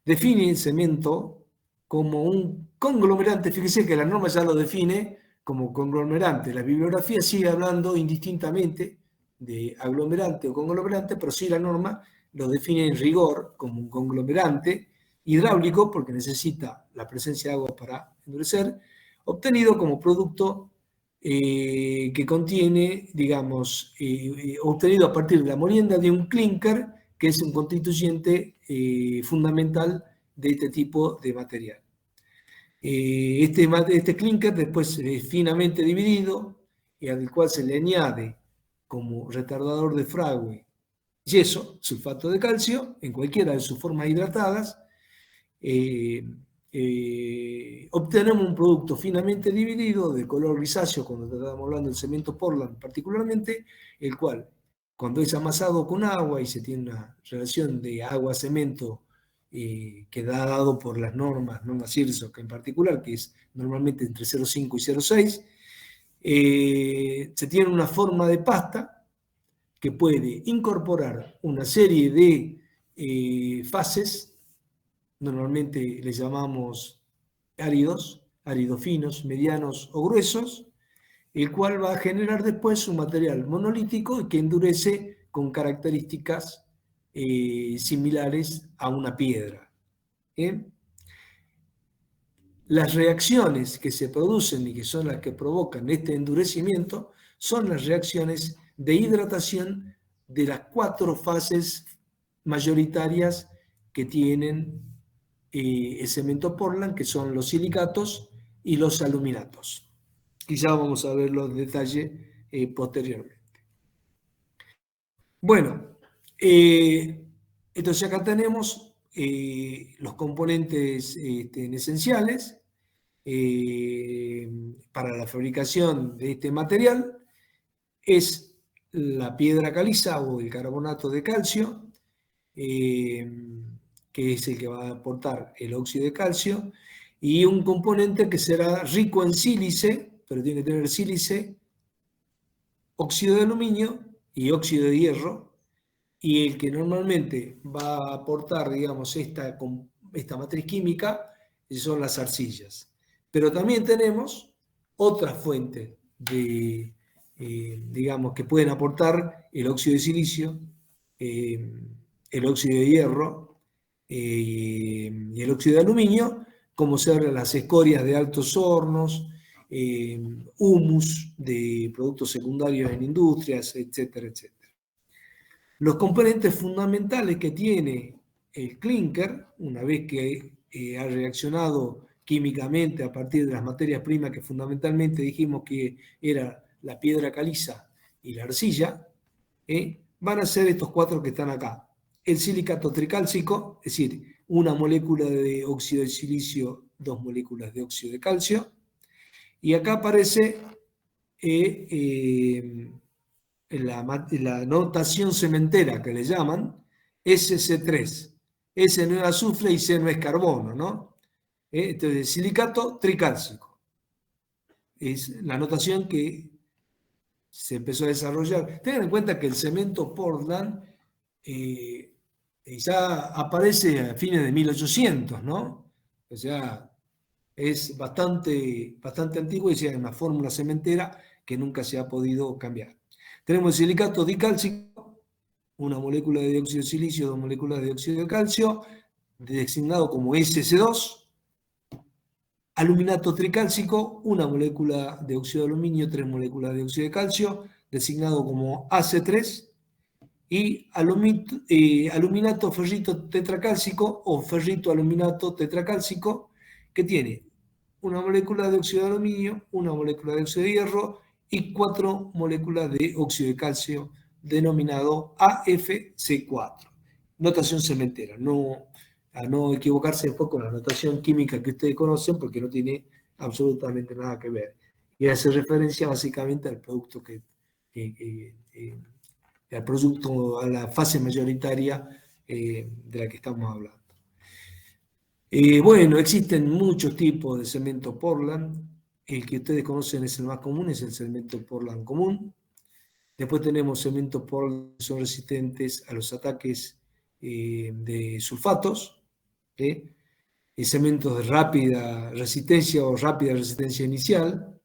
define el cemento como un conglomerante. Fíjese que la norma ya lo define como conglomerante. La bibliografía sigue hablando indistintamente de aglomerante o conglomerante, pero sí la norma lo define en rigor como un conglomerante hidráulico, porque necesita la presencia de agua para endurecer, obtenido como producto que contiene, digamos, obtenido a partir de la molienda de un clinker, que es un constituyente fundamental de este tipo de material. Este clinker después es finamente dividido y al cual se le añade como retardador de fragua yeso, sulfato de calcio, en cualquiera de sus formas hidratadas. Obtenemos un producto finamente dividido de color grisáceo, cuando estamos hablando del cemento Portland particularmente, el cual, cuando es amasado con agua y se tiene una relación de agua-cemento que da dado por las normas IRSOC en particular, que es normalmente entre 0,5 y 0,6, se tiene una forma de pasta que puede incorporar una serie de fases, normalmente les llamamos áridos finos, medianos o gruesos, el cual va a generar después un material monolítico que endurece con características similares a una piedra. Las reacciones que se producen y que son las que provocan este endurecimiento son las reacciones de hidratación de las 4 fases mayoritarias que tienen el cemento Portland, que son los silicatos y los aluminatos. Quizá vamos a ver los detalles posteriormente. Bueno, entonces acá tenemos los componentes esenciales para la fabricación de este material. Es la piedra caliza o el carbonato de calcio, que es el que va a aportar el óxido de calcio, y un componente que será rico en sílice, pero tiene que tener sílice, óxido de aluminio y óxido de hierro, y el que normalmente va a aportar, digamos, esta matriz química son las arcillas. Pero también tenemos otras fuentes de, digamos, que pueden aportar el óxido de silicio, el óxido de hierro y el óxido de aluminio, como ser las escorias de altos hornos, humus de productos secundarios en industrias, etcétera, etcétera. Los componentes fundamentales que tiene el clinker, una vez que ha reaccionado químicamente a partir de las materias primas que fundamentalmente dijimos que era la piedra caliza y la arcilla, van a ser estos 4 que están acá. El silicato tricálcico, es decir, una molécula de óxido de silicio, 2 moléculas de óxido de calcio, y acá aparece la notación cementera que le llaman SC3. S no es azufre y C no es carbono, ¿no? Entonces, silicato tricálcico. Es la notación que se empezó a desarrollar. Tengan en cuenta que el cemento Portland ya aparece a fines de 1800, ¿no? O sea, es bastante antiguo y es una fórmula cementera que nunca se ha podido cambiar. Tenemos el silicato dicálcico, una molécula de dióxido de silicio, 2 moléculas de dióxido de calcio, designado como SC2. Aluminato tricálcico, una molécula de óxido de aluminio, 3 moléculas de óxido de calcio, designado como AC3. Y aluminato ferrito tetracálcico o ferrito aluminato tetracálcico, que tiene una molécula de óxido de aluminio, una molécula de óxido de hierro y 4 moléculas de óxido de calcio denominado AFC4, notación cementera, a no equivocarse después con la notación química que ustedes conocen, porque no tiene absolutamente nada que ver. Y hace referencia básicamente al producto a la fase mayoritaria de la que estamos hablando. Bueno, existen muchos tipos de cemento Portland. El que ustedes conocen es el más común, es el cemento Portland común. Después tenemos cementos Portland que son resistentes a los ataques de sulfatos, cementos de rápida resistencia o rápida resistencia inicial,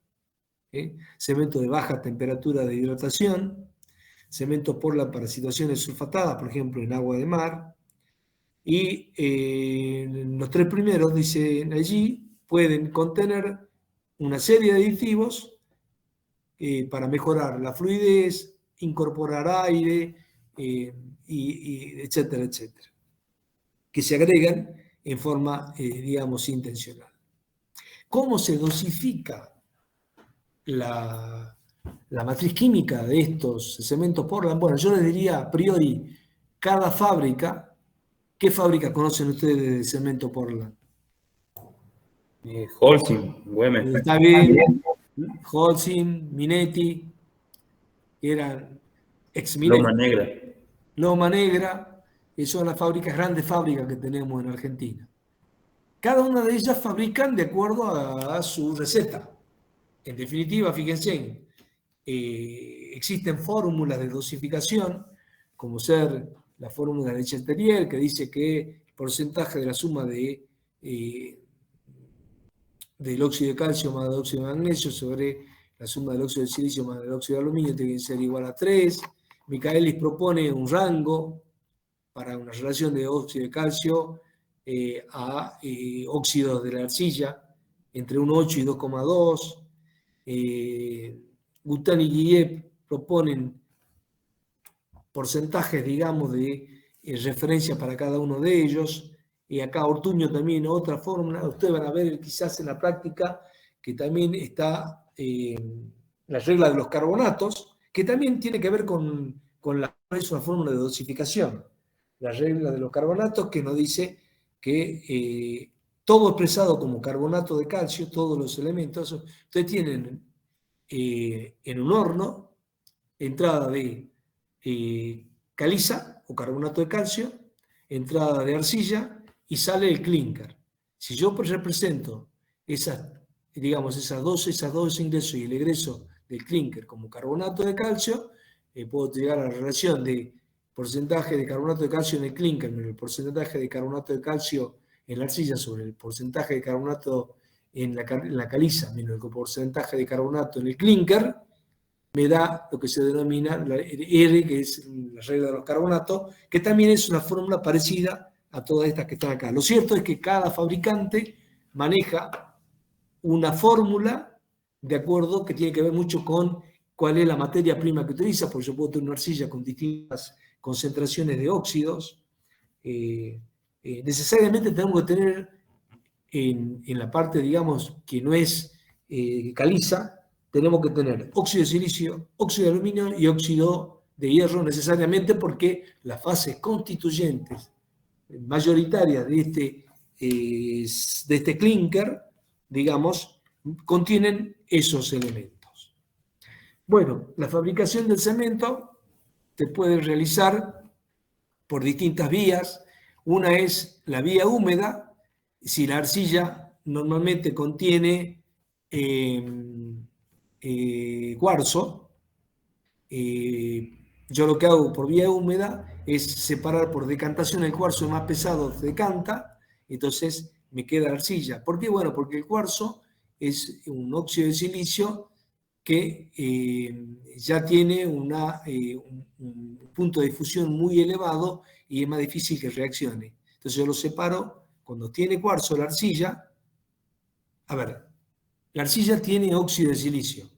cemento de baja temperatura de hidratación, cemento Portland para situaciones sulfatadas, por ejemplo, en agua de mar. Y los tres primeros, dicen allí, pueden contener una serie de aditivos para mejorar la fluidez, incorporar aire, etcétera, etcétera, que se agregan en forma, digamos, intencional. ¿Cómo se dosifica la matriz química de estos cementos Portland? Bueno, yo les diría a priori, cada fábrica. ¿Qué fábrica conocen ustedes de cemento Portland? Holcim, Güemes. Está bien. Holcim, Minetti, que eran ex Minetti. Loma Negra. Loma Negra, son las grandes fábricas que tenemos en Argentina. Cada una de ellas fabrican de acuerdo a su receta. En definitiva, fíjense, existen fórmulas de dosificación, como ser la fórmula de Chatelier, que dice que el porcentaje de la suma del óxido de calcio más del óxido de magnesio sobre la suma del óxido de silicio más del óxido de aluminio tiene que ser igual a 3. Michaelis propone un rango para una relación de óxido de calcio a óxidos de la arcilla entre 1,8 y 2,2. Gután y Guillet proponen porcentajes, digamos, de referencia para cada uno de ellos. Y acá Ortuño también otra fórmula. Ustedes van a ver quizás en la práctica que también está la regla de los carbonatos, que también tiene que ver con es una fórmula de dosificación. La regla de los carbonatos que nos dice que todo expresado como carbonato de calcio, todos los elementos, ustedes tienen en un horno entrada de caliza o carbonato de calcio, entrada de arcilla y sale el clinker. Si yo represento esas dos ingresos y el egreso del clinker como carbonato de calcio, puedo llegar a la relación de porcentaje de carbonato de calcio en el clinker menos el porcentaje de carbonato de calcio en la arcilla sobre el porcentaje de carbonato en la caliza menos el porcentaje de carbonato en el clinker, me da lo que se denomina la R, que es la regla de los carbonatos, que también es una fórmula parecida a todas estas que están acá. Lo cierto es que cada fabricante maneja una fórmula de acuerdo que tiene que ver mucho con cuál es la materia prima que utiliza, porque yo puedo tener una arcilla con distintas concentraciones de óxidos. Necesariamente tenemos que tener en la parte, digamos, que no es caliza, tenemos que tener óxido de silicio, óxido de aluminio y óxido de hierro necesariamente porque las fases constituyentes mayoritarias de este clinker, digamos, contienen esos elementos. Bueno, la fabricación del cemento se puede realizar por distintas vías. Una es la vía húmeda. Si la arcilla normalmente contiene cuarzo, yo lo que hago por vía húmeda es separar por decantación el cuarzo más pesado, se decanta, entonces me queda arcilla. ¿Por qué? Bueno, porque el cuarzo es un óxido de silicio que ya tiene un punto de difusión muy elevado y es más difícil que reaccione. Entonces yo lo separo cuando tiene cuarzo la arcilla. A ver, la arcilla tiene óxido de silicio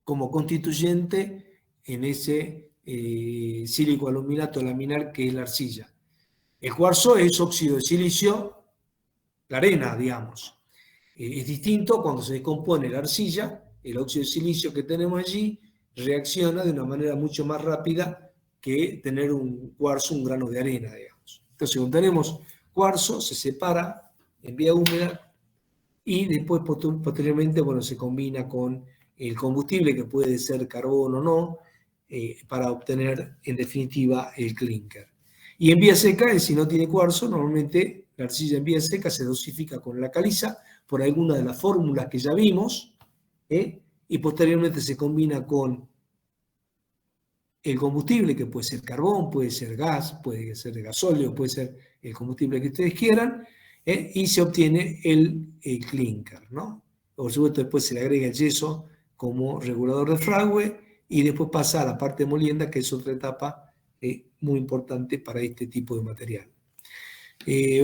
como constituyente en ese sílico aluminato laminar que es la arcilla. El cuarzo es óxido de silicio, la arena, digamos. Es distinto cuando se descompone la arcilla, el óxido de silicio que tenemos allí reacciona de una manera mucho más rápida que tener un cuarzo, un grano de arena, digamos. Entonces, cuando tenemos cuarzo, se separa en vía húmeda y después posteriormente, bueno, se combina con el combustible, que puede ser carbón o no, para obtener en definitiva el clinker. Y en vía seca, si no tiene cuarzo, normalmente la arcilla en vía seca se dosifica con la caliza por alguna de las fórmulas que ya vimos, y posteriormente se combina con el combustible, que puede ser carbón, puede ser gas, puede ser gasóleo, puede ser el combustible que ustedes quieran, y se obtiene el clinker, ¿no? Por supuesto, después se le agrega el yeso como regulador de fragüe y después pasa a la parte de molienda, que es otra etapa muy importante para este tipo de material.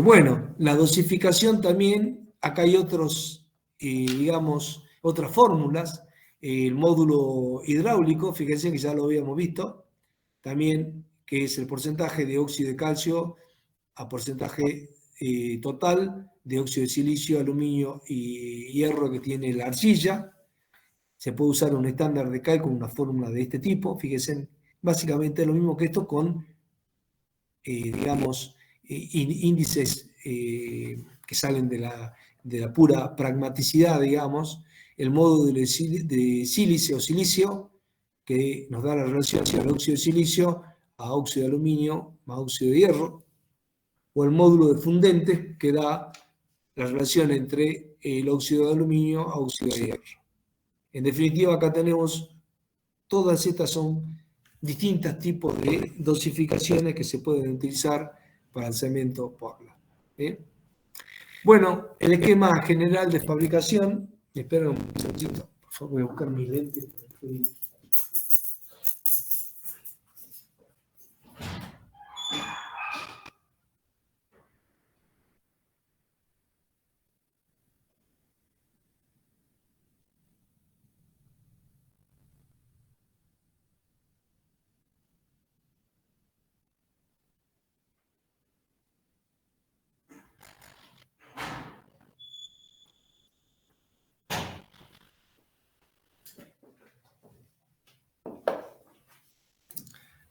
Bueno, la dosificación también, acá hay otros, digamos, otras fórmulas. El módulo hidráulico, fíjense que ya lo habíamos visto, también que es el porcentaje de óxido de calcio a porcentaje total de óxido de silicio, aluminio y hierro que tiene la arcilla. Se puede usar un estándar de cálculo, una fórmula de este tipo. Fíjense, básicamente es lo mismo que esto con, digamos, índices que salen de la pura pragmaticidad, digamos. El módulo de sílice o silicio, que nos da la relación del óxido de silicio a óxido de aluminio más óxido de hierro, o el módulo de fundentes, que da la relación entre el óxido de aluminio a óxido de hierro. En definitiva, acá tenemos, todas estas son distintos tipos de dosificaciones que se pueden utilizar para el cemento Portland. Bueno, el esquema general de fabricación, esperen un segundito, por favor, voy a buscar mis lentes.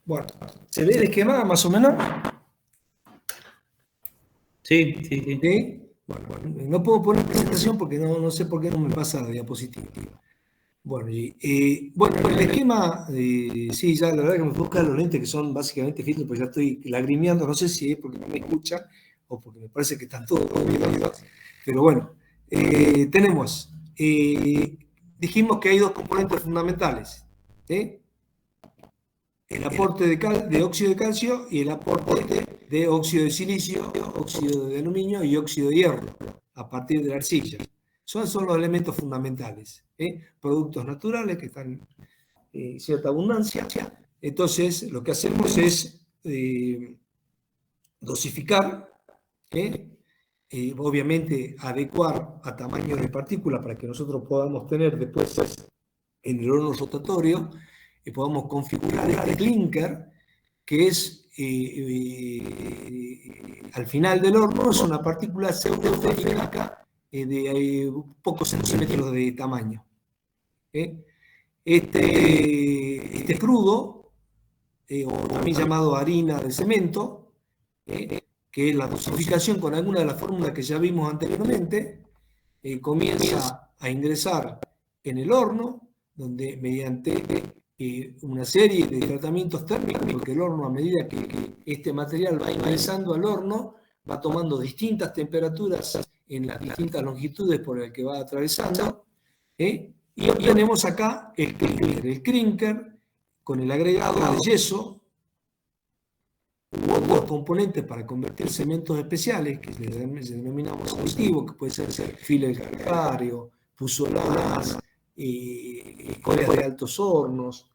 Bueno, ¿se ve el esquema más o menos? Sí, sí, sí. ¿Sí? Bueno, no puedo poner presentación porque no sé por qué no me pasa la diapositiva. Bueno, bueno, el esquema, sí, ya la verdad que me busca los lentes que son básicamente filtros, pues ya estoy lagrimeando, no sé si es porque no me escuchan o porque me parece que están todos oídos, pero bueno, tenemos, dijimos que hay dos componentes fundamentales, ¿sí? El aporte de óxido de calcio y el aporte de óxido de silicio, óxido de aluminio y óxido de hierro a partir de la arcilla. Son los elementos fundamentales. Productos naturales que están en cierta abundancia. Entonces, lo que hacemos es dosificar, obviamente adecuar a tamaño de partícula para que nosotros podamos tener después en el horno rotatorio y podamos configurar este clinker, que es al final del horno, es una partícula pseudoesférica de pocos centímetros de tamaño. Este crudo, o también llamado harina de cemento, que es la dosificación con alguna de las fórmulas que ya vimos anteriormente, comienza a ingresar en el horno, donde mediante una serie de tratamientos térmicos, porque el horno, a medida que este material va ingresando al horno, va tomando distintas temperaturas en las distintas longitudes por las que va atravesando, y obtenemos acá el clinker con el agregado de yeso u otros componentes para convertir cementos especiales, que les denominamos aditivos, que puede ser filo calcáreo, puzolas, colas de altos hornos,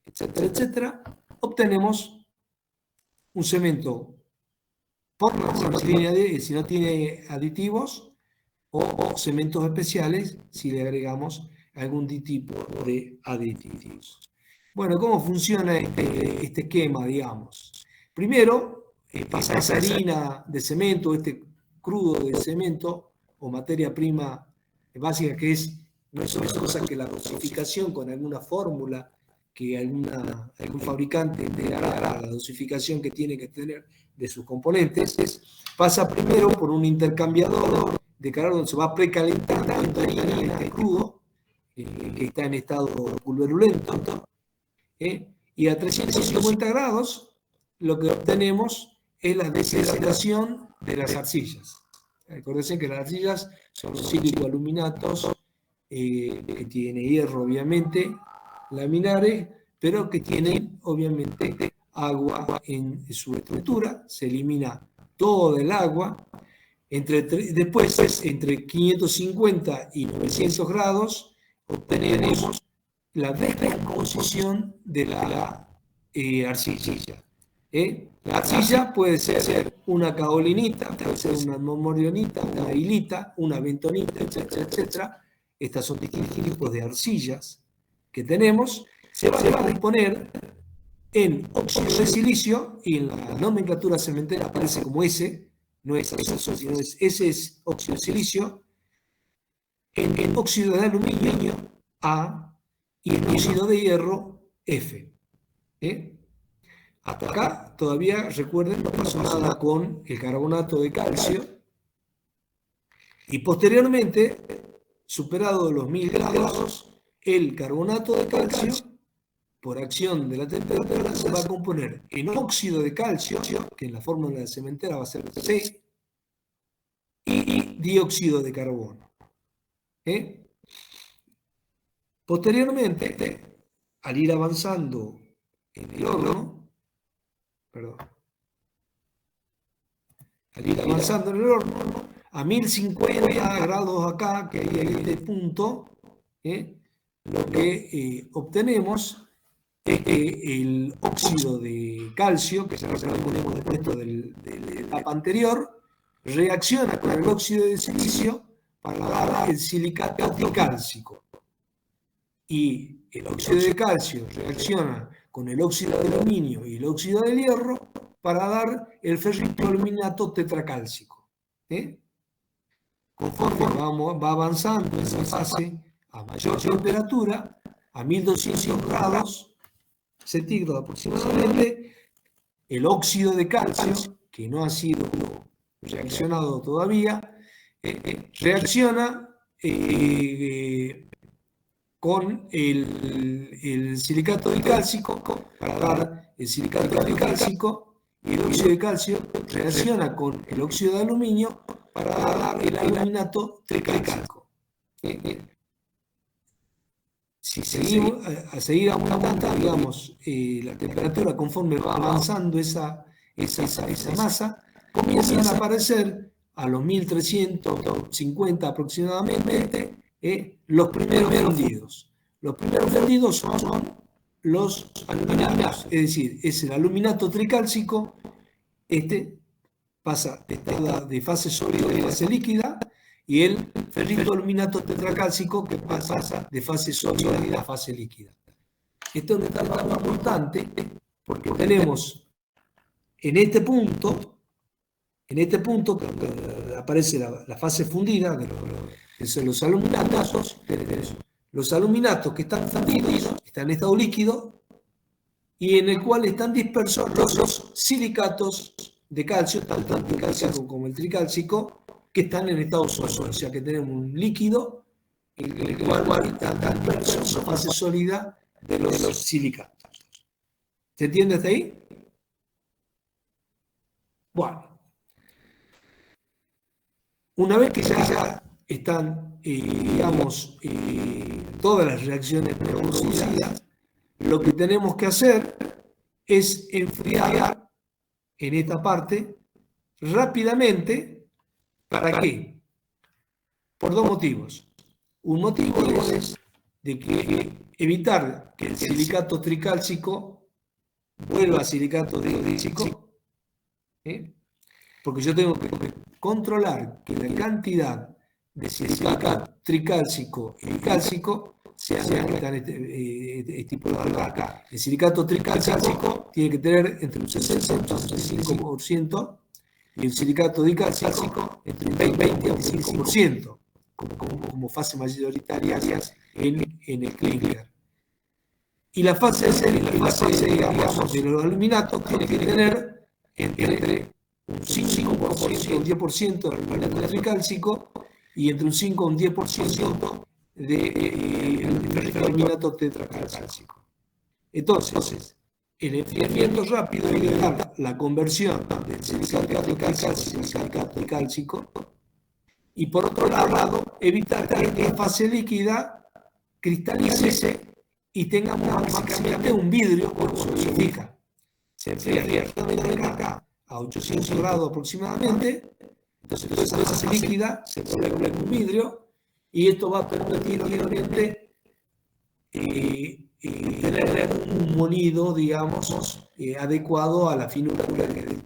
etcétera, etcétera. Obtenemos un cemento Portland si no tiene aditivos, o cementos especiales si le agregamos algún tipo de aditivos. Bueno, ¿cómo funciona este esquema, digamos? Primero, pasa esa harina de cemento, este crudo de cemento o materia prima básica, que no es otra cosa que la dosificación con alguna fórmula que algún fabricante te dará la dosificación que tiene que tener de sus componentes, pasa primero por un intercambiador de calor donde se va precalentando instantáneamente crudo, que está en estado pulverulento, y a 350 grados lo que obtenemos es la deshidratación de las arcillas. Acuérdense que las arcillas son sílico-aluminatos que tienen hierro, obviamente, laminares, pero que tienen, obviamente, agua en su estructura. Se elimina todo el agua. Después, entre 550 y 900 grados, obtenemos la descomposición de la arcilla. La arcilla puede ser una caolinita, puede ser una morionita, una hilita, una bentonita, etcétera, etcétera. Estas son distintos tipos de arcillas que tenemos. Se va a disponer en óxido de silicio, y en la nomenclatura cementera aparece como S, no es eso, sino S es óxido de silicio, en óxido de aluminio A y en óxido de hierro F. Hasta acá todavía, recuerden, no pasó nada con el carbonato de calcio, y posteriormente, superado los 1000 grados, el carbonato de calcio, por acción de la temperatura, se va a componer en óxido de calcio, que en la fórmula de cementera va a ser C, y dióxido de carbono. Posteriormente, al ir avanzando en el horno, a 1050 grados acá, que hay en este punto, lo que obtenemos es que el óxido de calcio, que se lo ponemos después de la etapa anterior, reacciona con el óxido de silicio para dar el silicato dicálcico. Y el óxido de calcio reacciona con el óxido de aluminio y el óxido de hierro para dar el ferritoaluminato tetracálcico. Conforme va avanzando esa fase a mayor temperatura, a 1200 grados centígrados aproximadamente, el óxido de calcio, que no ha sido reaccionado todavía, reacciona con el silicato dicálcico para dar el silicato dicálcico, y el óxido de calcio reacciona con el óxido de aluminio para dar el aluminato tricálcico. Si seguimos a seguir aumentando, digamos, la temperatura conforme va avanzando esa masa, comienzan a aparecer a los 1350 aproximadamente los primeros fundidos. Los primeros fundidos son los aluminatos, es decir, es el aluminato tricálcico, pasa de fase sólida a fase líquida, y el ferritoaluminato tetracálcico, que pasa de fase sólida a fase líquida. Esto es una etapa muy importante porque tenemos en este punto aparece la fase fundida, que son los aluminatos. Los aluminatos que están fundidos están en estado líquido, y en el cual están dispersos los silicatos de calcio, tanto el dicálcico como el tricálcico, que están en estado sólido. O sea que tenemos un líquido en el cual están dispersos en fase sólida de los silicatos. ¿Se entiende hasta ahí? Bueno, una vez que ya están, digamos, todas las reacciones producidas, lo que tenemos que hacer es enfriar en esta parte rápidamente. ¿Para qué? Por dos motivos. Un motivo es de que evitar que el silicato tricálcico vuelva a silicato dicálcico, porque yo tengo que controlar que la cantidad de silicato tricálcico y dicálcico sea la que están estipuladas acá. El silicato tricálcico tiene que tener entre un 60 y un 65%, y el silicato dicálcico entre un 20 y un 25%, como fase mayoritaria en el clinker. Y la fase, digamos, de los aluminatos tiene que tener entre un 5% o un 10% de aluminato tricálcico y entre un 5 o un 10% de aluminato tetracálcico. Entonces, el enfriamiento rápido debe dar la conversión del silicato tricálcico al silicato tricálcico, y por otro lado, evitar que esta fase líquida cristalice y tengamos básicamente un vidrio, como se verifica. Se enfría acá a 800 grados aproximadamente, entonces esa fase líquida se vuelve un vidrio, y esto va a permitir obviamente tener un molido, digamos, adecuado a la finura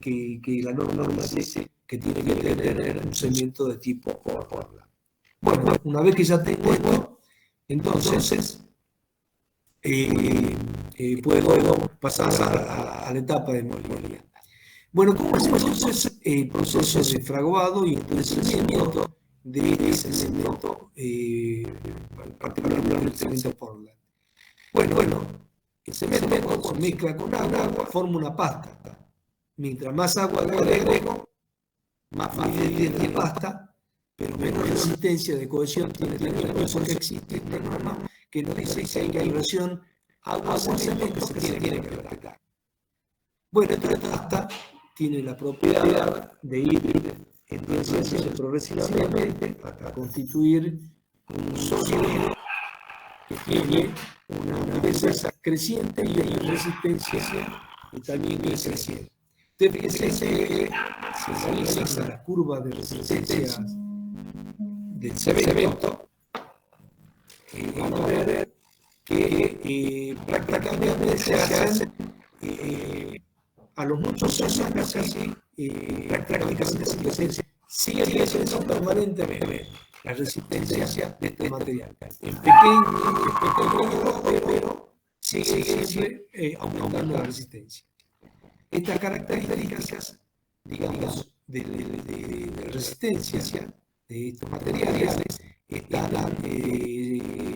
que la norma dice que tiene que tener un cemento de tipo Portland. Bueno, una vez que ya tengo esto, entonces puedo pasar a la etapa de molía. Bueno, ¿cómo es entonces el proceso de fraguado y endurecimiento de este cemento, particularmente el cemento Portland? Bueno, el cemento se mezcla con agua, forma una pasta. Mientras más agua le agrego, más fluidez tiene la pasta, pero menos resistencia de cohesión tiene también. Por eso que existe una norma que nos dice que hay relación agua-cemento que se tiene que respetar. Bueno, esta pasta tiene la propiedad de ir endureciéndose progresivamente hasta constituir un sólido que tiene una dureza creciente y una resistencia que también es creciente. Ustedes fíjense que si analizan las curvas de resistencia del cemento, van a ver que prácticamente se hacen a los muchos años casi prácticamente sigue creciendo permanentemente la resistencia de este material. En pequeño, pero sigue siempre aumentando la resistencia. Estas características, digamos, de resistencia de estos materiales están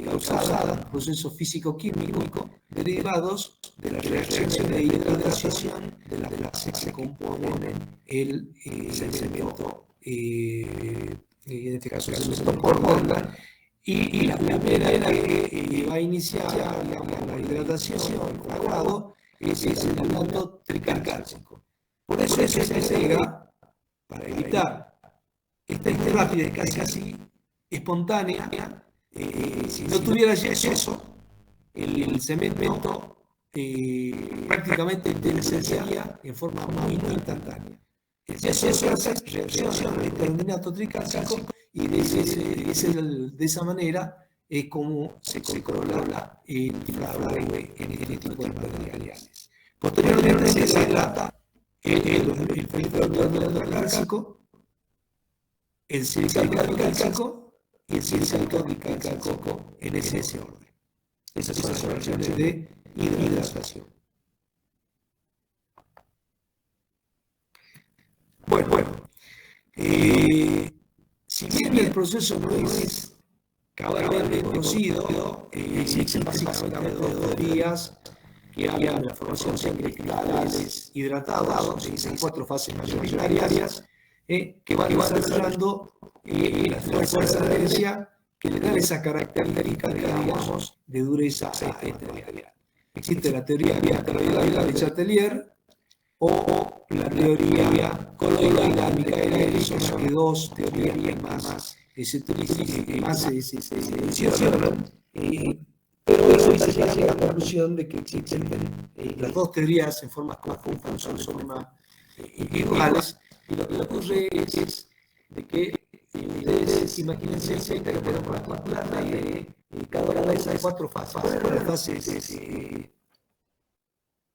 causadas por procesos físico-químicos derivados de las reacciones de hidratación de las que se componen el cemento, en este caso el cemento Portland, y la primera que va a iniciar la hidratación, el fraguado, es el aluminato tricálcico. Por eso se agrega, para evitar esta rápida y casi espontánea, si no tuviera yeso, el cemento prácticamente desecharía en forma muy instantánea. El yeso hace reacción al aluminato tricálcico y de esa manera es como se controla el fragüe en este tipo de materiales. Posteriormente se trata el filtro cálcico, el silicato cálcico y el silicato tricálcico en ese orden. Esas son las reacciones de hidratación. Bueno, si bien el proceso no es cabalmente conocido, existen básicamente dos teorías que hablan de la formación de cristales hidratados en esas cuatro fases mayoritarias que van desarrollando las fuerzas de adherencia que le dan esa característica, digamos, de dureza a este material. Existe la teoría de Chatelier o la teoría coloidal-dinámica de Ellis, son las que dos teorías que más se mencionan, pero eso llega a la conclusión de que existen las dos teorías en formas conjuntas, en formas individuales, y lo que ocurre es de que ustedes imagínense que tenemos la plata de cada una de esas cuatro fases, las fases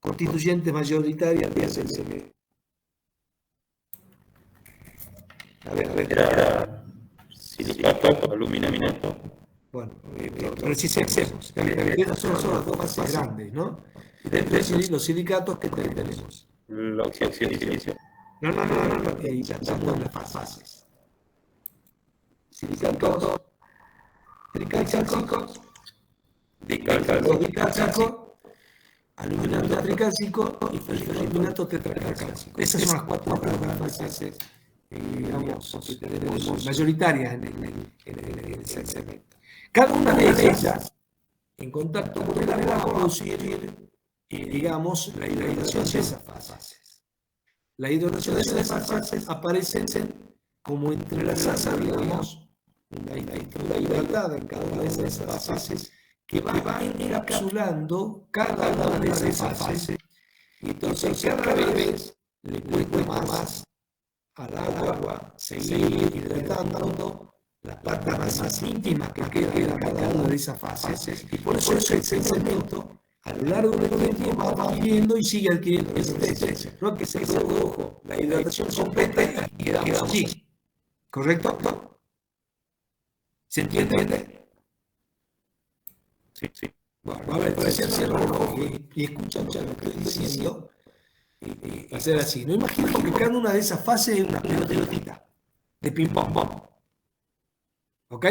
constituyentes mayoritarias de el cemento. A ver. Era silicato, aluminato. Bueno, precisemos. Estas son las dos fases grandes, ¿no? Dentro de los silicatos que tenemos. La oxidad y silicio. No. Ya estamos en las fases. Silicatos, tricálcico, dicálcico aluminato tricálcico y aluminato tetracálcico. Esas son las cuatro fases, digamos, que tenemos mayoritarias en el segmento. Cada una de ellas, en contacto con el agua, va a producir, digamos, la hidratación de esas fases. La hidratación de esas fases aparecen como entrelazadas, digamos, una estructura hidratada en cada una de esas fases que va encapsulando cada una de esas fases, y entonces cada vez le cuesta más al agua seguir hidratando las partes más íntimas que quedan cada una de esas fases, y por eso el segmento a lo largo del tiempo va adquiriendo y sigue adquiriendo resistencia. No que se produjo la hidratación completa y quedamos allí. ¿Correcto? ¿Se entiende? Sí. Bueno, a ver, si hacen el reloj y escuchan lo que estoy diciendo, va a ser así. No imagino que cada una de esas fases es una pelotita de ping-pong. ¿Ok?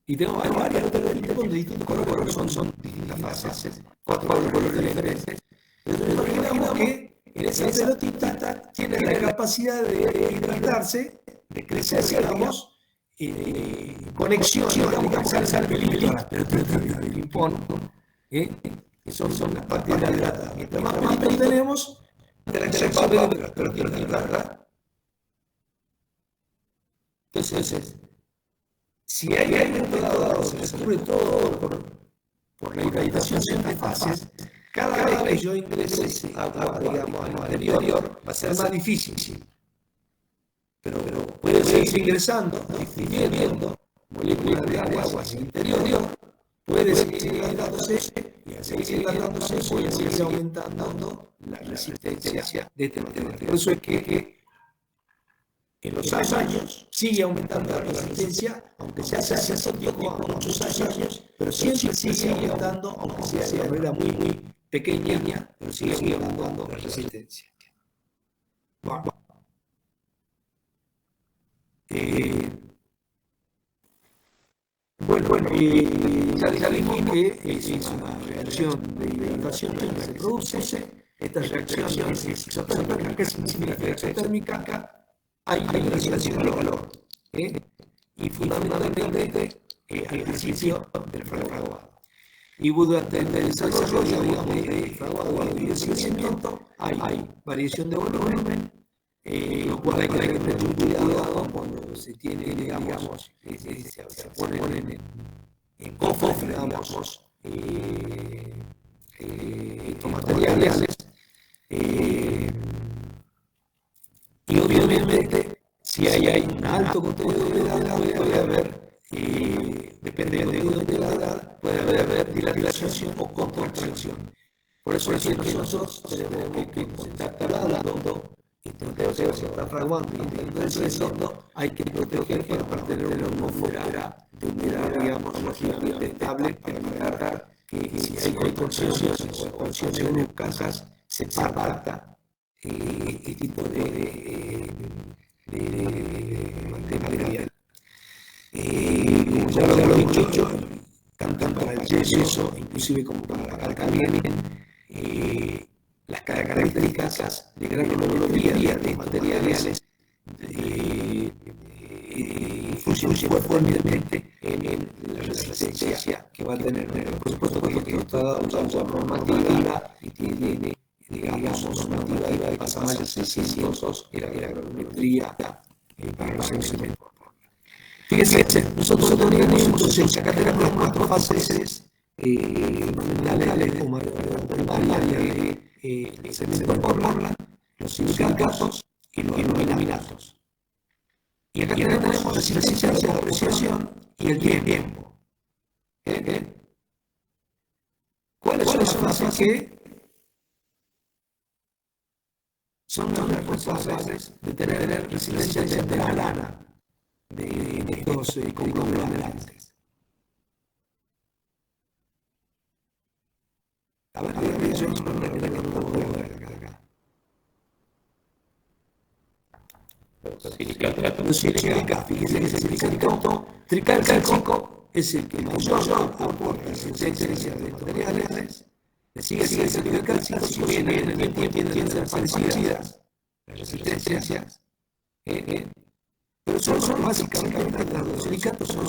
Y tengo varias pelotitas con distintos colores, son distintas fases, cuatro colores diferentes. Entonces imaginamos que en esa pelotita tiene la capacidad de hidratarse, de crecer, digamos, conexión, digamos, al pelito, a las pelotitas de ping-pong, que son las partes hidratadas. Mientras más pelitos tenemos, interacción de las pelotitas, ¿verdad? Entonces, si hay un dado, sobre todo por la hidratación entre fases, cada vez que yo ingrese agua, digamos, al interior, va a ser más difícil. Pero puede seguir ingresando, distribuyendo moléculas de agua hacia el interior, puede seguir hidratándose, y al seguir hidratándose puede seguir aumentando la resistencia de este material. Por eso es que en los años sigue aumentando la resistencia, aunque se hace hace tiempo, muchos años, pero siempre sigue aumentando, aunque sea de manera muy pequeña, pero sigue aumentando la resistencia. Bueno, ya dijimos que es una reacción de hidratación que se produce. Esta reacción es exotérmica. ¿Qué significa exotérmica? Hay liberación de calor, y fundamentalmente al principio del fraguado. Y durante el desarrollo, digamos, del fraguado y del crecimiento, hay variación de volumen, lo cual hay que tener mucho cuidado cuando se tiene, digamos, se ponen en cofre, digamos, estos materiales. Y obviamente, si hay un alto contenido de humedad, puede haber, dependiendo de la edad, puede haber dilatación o contracción. Por eso es que nosotros tenemos que estar hablando, entonces se está fraguando y creciendo, hay que proteger para tener una atmósfera de humedad, digamos, relativamente estable, para evitar que si hay contracciones o expansiones bruscas, se parta este tipo de material. Como ya lo he dicho, tanto para el yeso, inclusive como para también las características de granulometría de materiales influyen fuertemente en la resistencia que va a tener. Por supuesto que esto está dado por normativa y tiene, digamos, normativa de pasa más de 600 era granulometría para los cementos. Fíjense, nosotros tenemos acá tenemos cuatro fases fundamentales o primarias de cemento en Portland, los silicatos y los laminatos. Y acá tenemos resistencia a la presión y el tiempo. ¿Cuáles son las fases que son las responsables de tener resistencia de la lana de estos conglomerados? A ver, yo no puedo ver acá. Los silicatos, fíjense que el silicato tricálcico es el que mayor aporta resistencia de estos materiales. sigue el cálcico, viene en el tiempo, tienden a ser parecidas las resistencias, pero son básicamente los silicatos son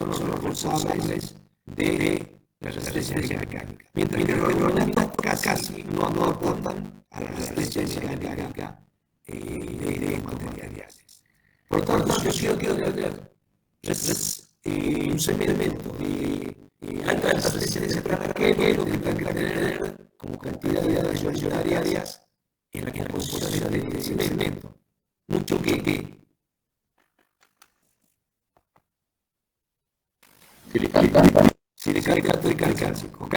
los responsables de la resistencia mecánica, mientras que los agronemantas casi no aportan a la resistencia mecánica de estos materiales. Por lo tanto, yo quiero tener un cemento de alta resistencia mecánica, que es lo que tenga que tener como cantidades mayoritarias en la composición de cemento. Mucho que silicato y cálcico, ¿ok?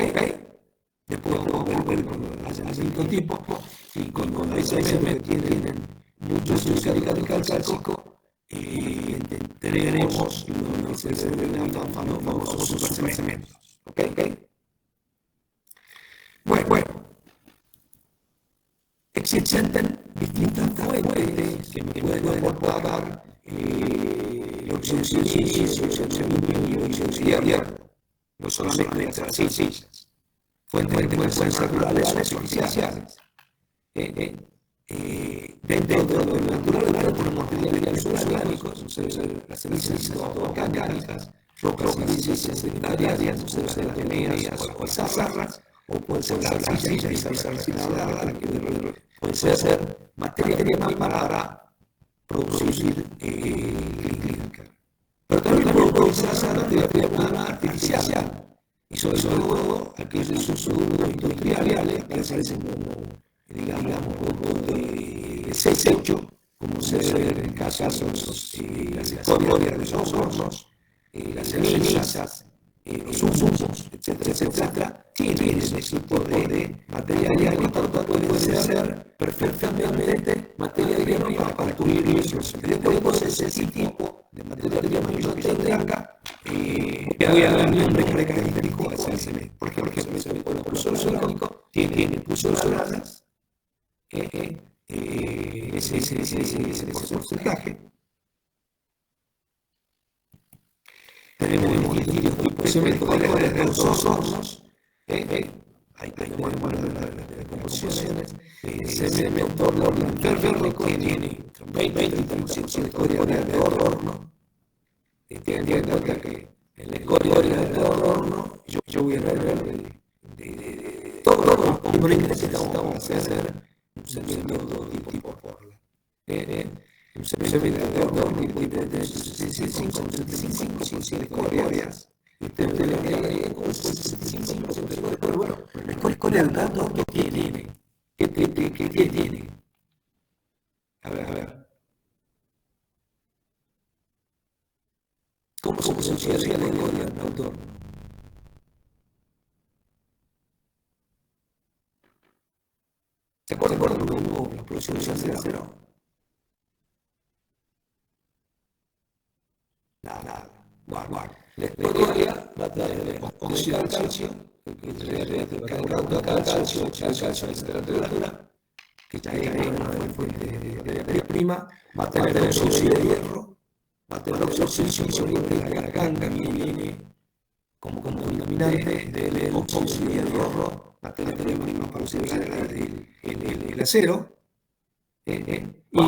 Después vamos a ver cuando hacen distintos tipos, y cuando hay cementos que tienen mucho silicato y cálcico, tenemos lo que se denomina famosos supercementos, ¿ok? Bueno, existen distintas fuentes que me pueden aportar oxígeno y hierro. No solamente las sencillas. Fuentes que pueden ser naturales o artificiales. Dentro de lo natural tenemos materiales orgánicos, las cenizas orgánicas, rocas y cenizas secundarias, las arenas o las zarras, o pueden ser las arcillas refinadas, puede ser materia prima para producir clínica. Pero también puede ser materia prima artificial, y sobre todo aquellos usos industriales que hacen como, digamos, productos de desecho, como ser en casos las escorias de los hornos, las cenizas, los humos, etcétera, tienen ese tipo de material y por tanto pueden ser perfectamente materia prima para construir esos. Después ese tipo de materia prima que yo tenga, voy a dar nombre característico a ese cemento. Por ejemplo, el cemento orgánico tiene pusolas, ese porcentaje. Tenemos distintos tipos de cemento de los hornos. Ahí tenemos las composiciones. Cemento férrico tiene 20 y 30% de escoria de horno. Tienen en cuenta que en la escoria de horno, yo voy a hablar de todos los componentes que necesitamos hacer un cemento tipo Portland. Un cemento de horno tipo de 75% de escorias. Y usted le agrega con 75% de escorias. Pero bueno, la escoria del horno, ¿qué tiene? ¿Qué tiene? A ver. ¿Cómo se asocia la escoria del autor? ¿Se acuerdan cómo la producción de acero? Nada. Bueno. La escoria va a traer óxido de calcio, que cargado de calcio, literatura, que ya es una fuente de materia prima, va a tener óxido de hierro, va a tener óxido de garganta, que viene como contaminante del óxido de hierro, materia prima para usar el acero. Y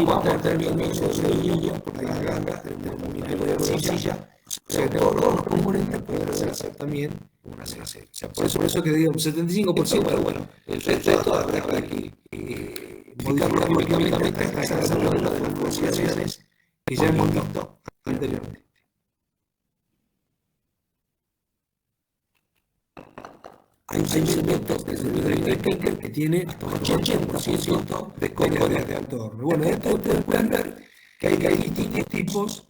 va a tener también óxido de hierro, por la garganta, tenemos mineral de arcilla. O sea, todos los componentes pueden hacer también un acero. O sea, por eso que digo un 75%, pero bueno, el resto habrá que modificarlo químicamente hasta alcanzar una de las proporciones que ya hemos visto anteriormente. Hay un cemento que es el clinker que tiene hasta un 80% de escoria de alto horno. Bueno, esto ustedes pueden ver que hay distintos tipos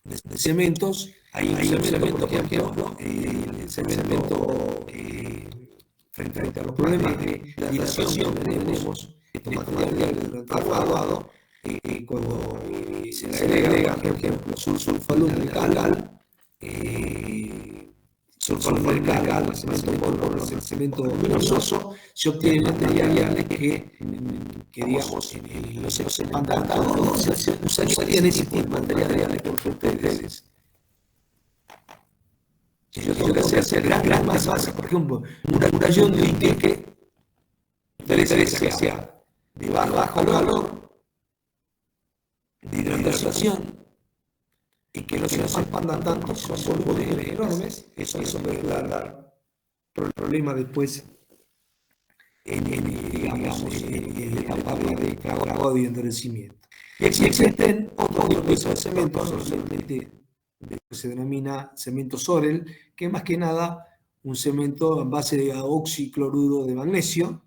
de cementos. Hay un cemento, por ejemplo, el cemento frente a los problemas de dilatación que tenemos estos materiales durante el lavado, cuando se le agrega, por ejemplo, sulfalumcal, cemento luminoso, se obtienen materiales que digamos, los pantanos se usarían ese tipo de materiales porque ustedes Si yo tengo que hacer gran masa, por ejemplo, una curación de un que sea de bajo valor de hidratación y que no se expandan tanto, son volúmenes enormes, eso puede dar problemas después en la etapa de cagado y endurecimiento. Y existen otros tipos de cementos, que se denomina cemento Sorel, que es más que nada un cemento en base de oxicloruro de magnesio,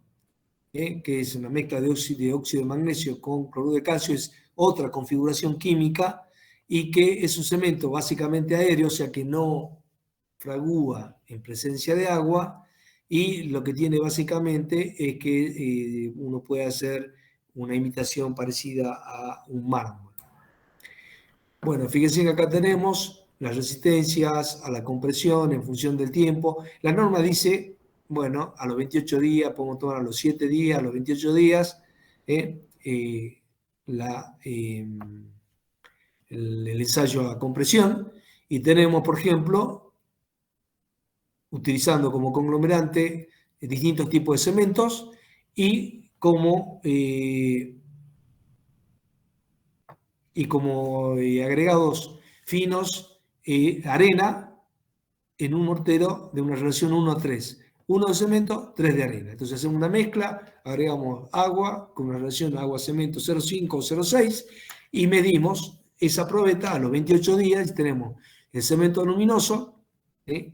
que es una mezcla de óxido de magnesio con cloruro de calcio, es otra configuración química, y que es un cemento básicamente aéreo, o sea que no fragúa en presencia de agua, y lo que tiene básicamente es que uno puede hacer una imitación parecida a un mármol. Bueno, fíjense que acá tenemos las resistencias a la compresión en función del tiempo. La norma dice, bueno, a los 28 días, podemos tomar a los 7 días, a los 28 días, el ensayo a compresión. Y tenemos, por ejemplo, utilizando como conglomerante distintos tipos de cementos y como agregados finos, arena en un mortero de una relación 1:3. 1 de cemento, 3 de arena. Entonces hacemos una mezcla, agregamos agua con una relación agua-cemento 0,5 o 0,6 y medimos esa probeta a los 28 días y tenemos el cemento aluminoso, que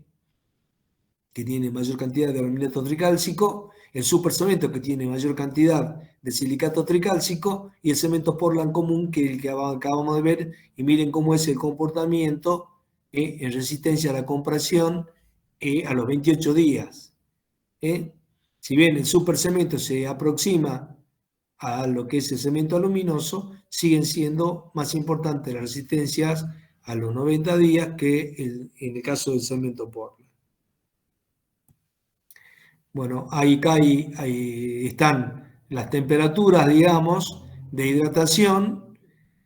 tiene mayor cantidad de aluminato tricálcico, el supercemento que tiene mayor cantidad de silicato tricálcico y el cemento Portland común, que es el que acabamos de ver, y miren cómo es el comportamiento en resistencia a la compresión a los 28 días. Si bien el supercemento se aproxima a lo que es el cemento aluminoso, siguen siendo más importantes las resistencias a los 90 días que en el caso del cemento Portland. Bueno, ahí están las temperaturas, digamos, de hidratación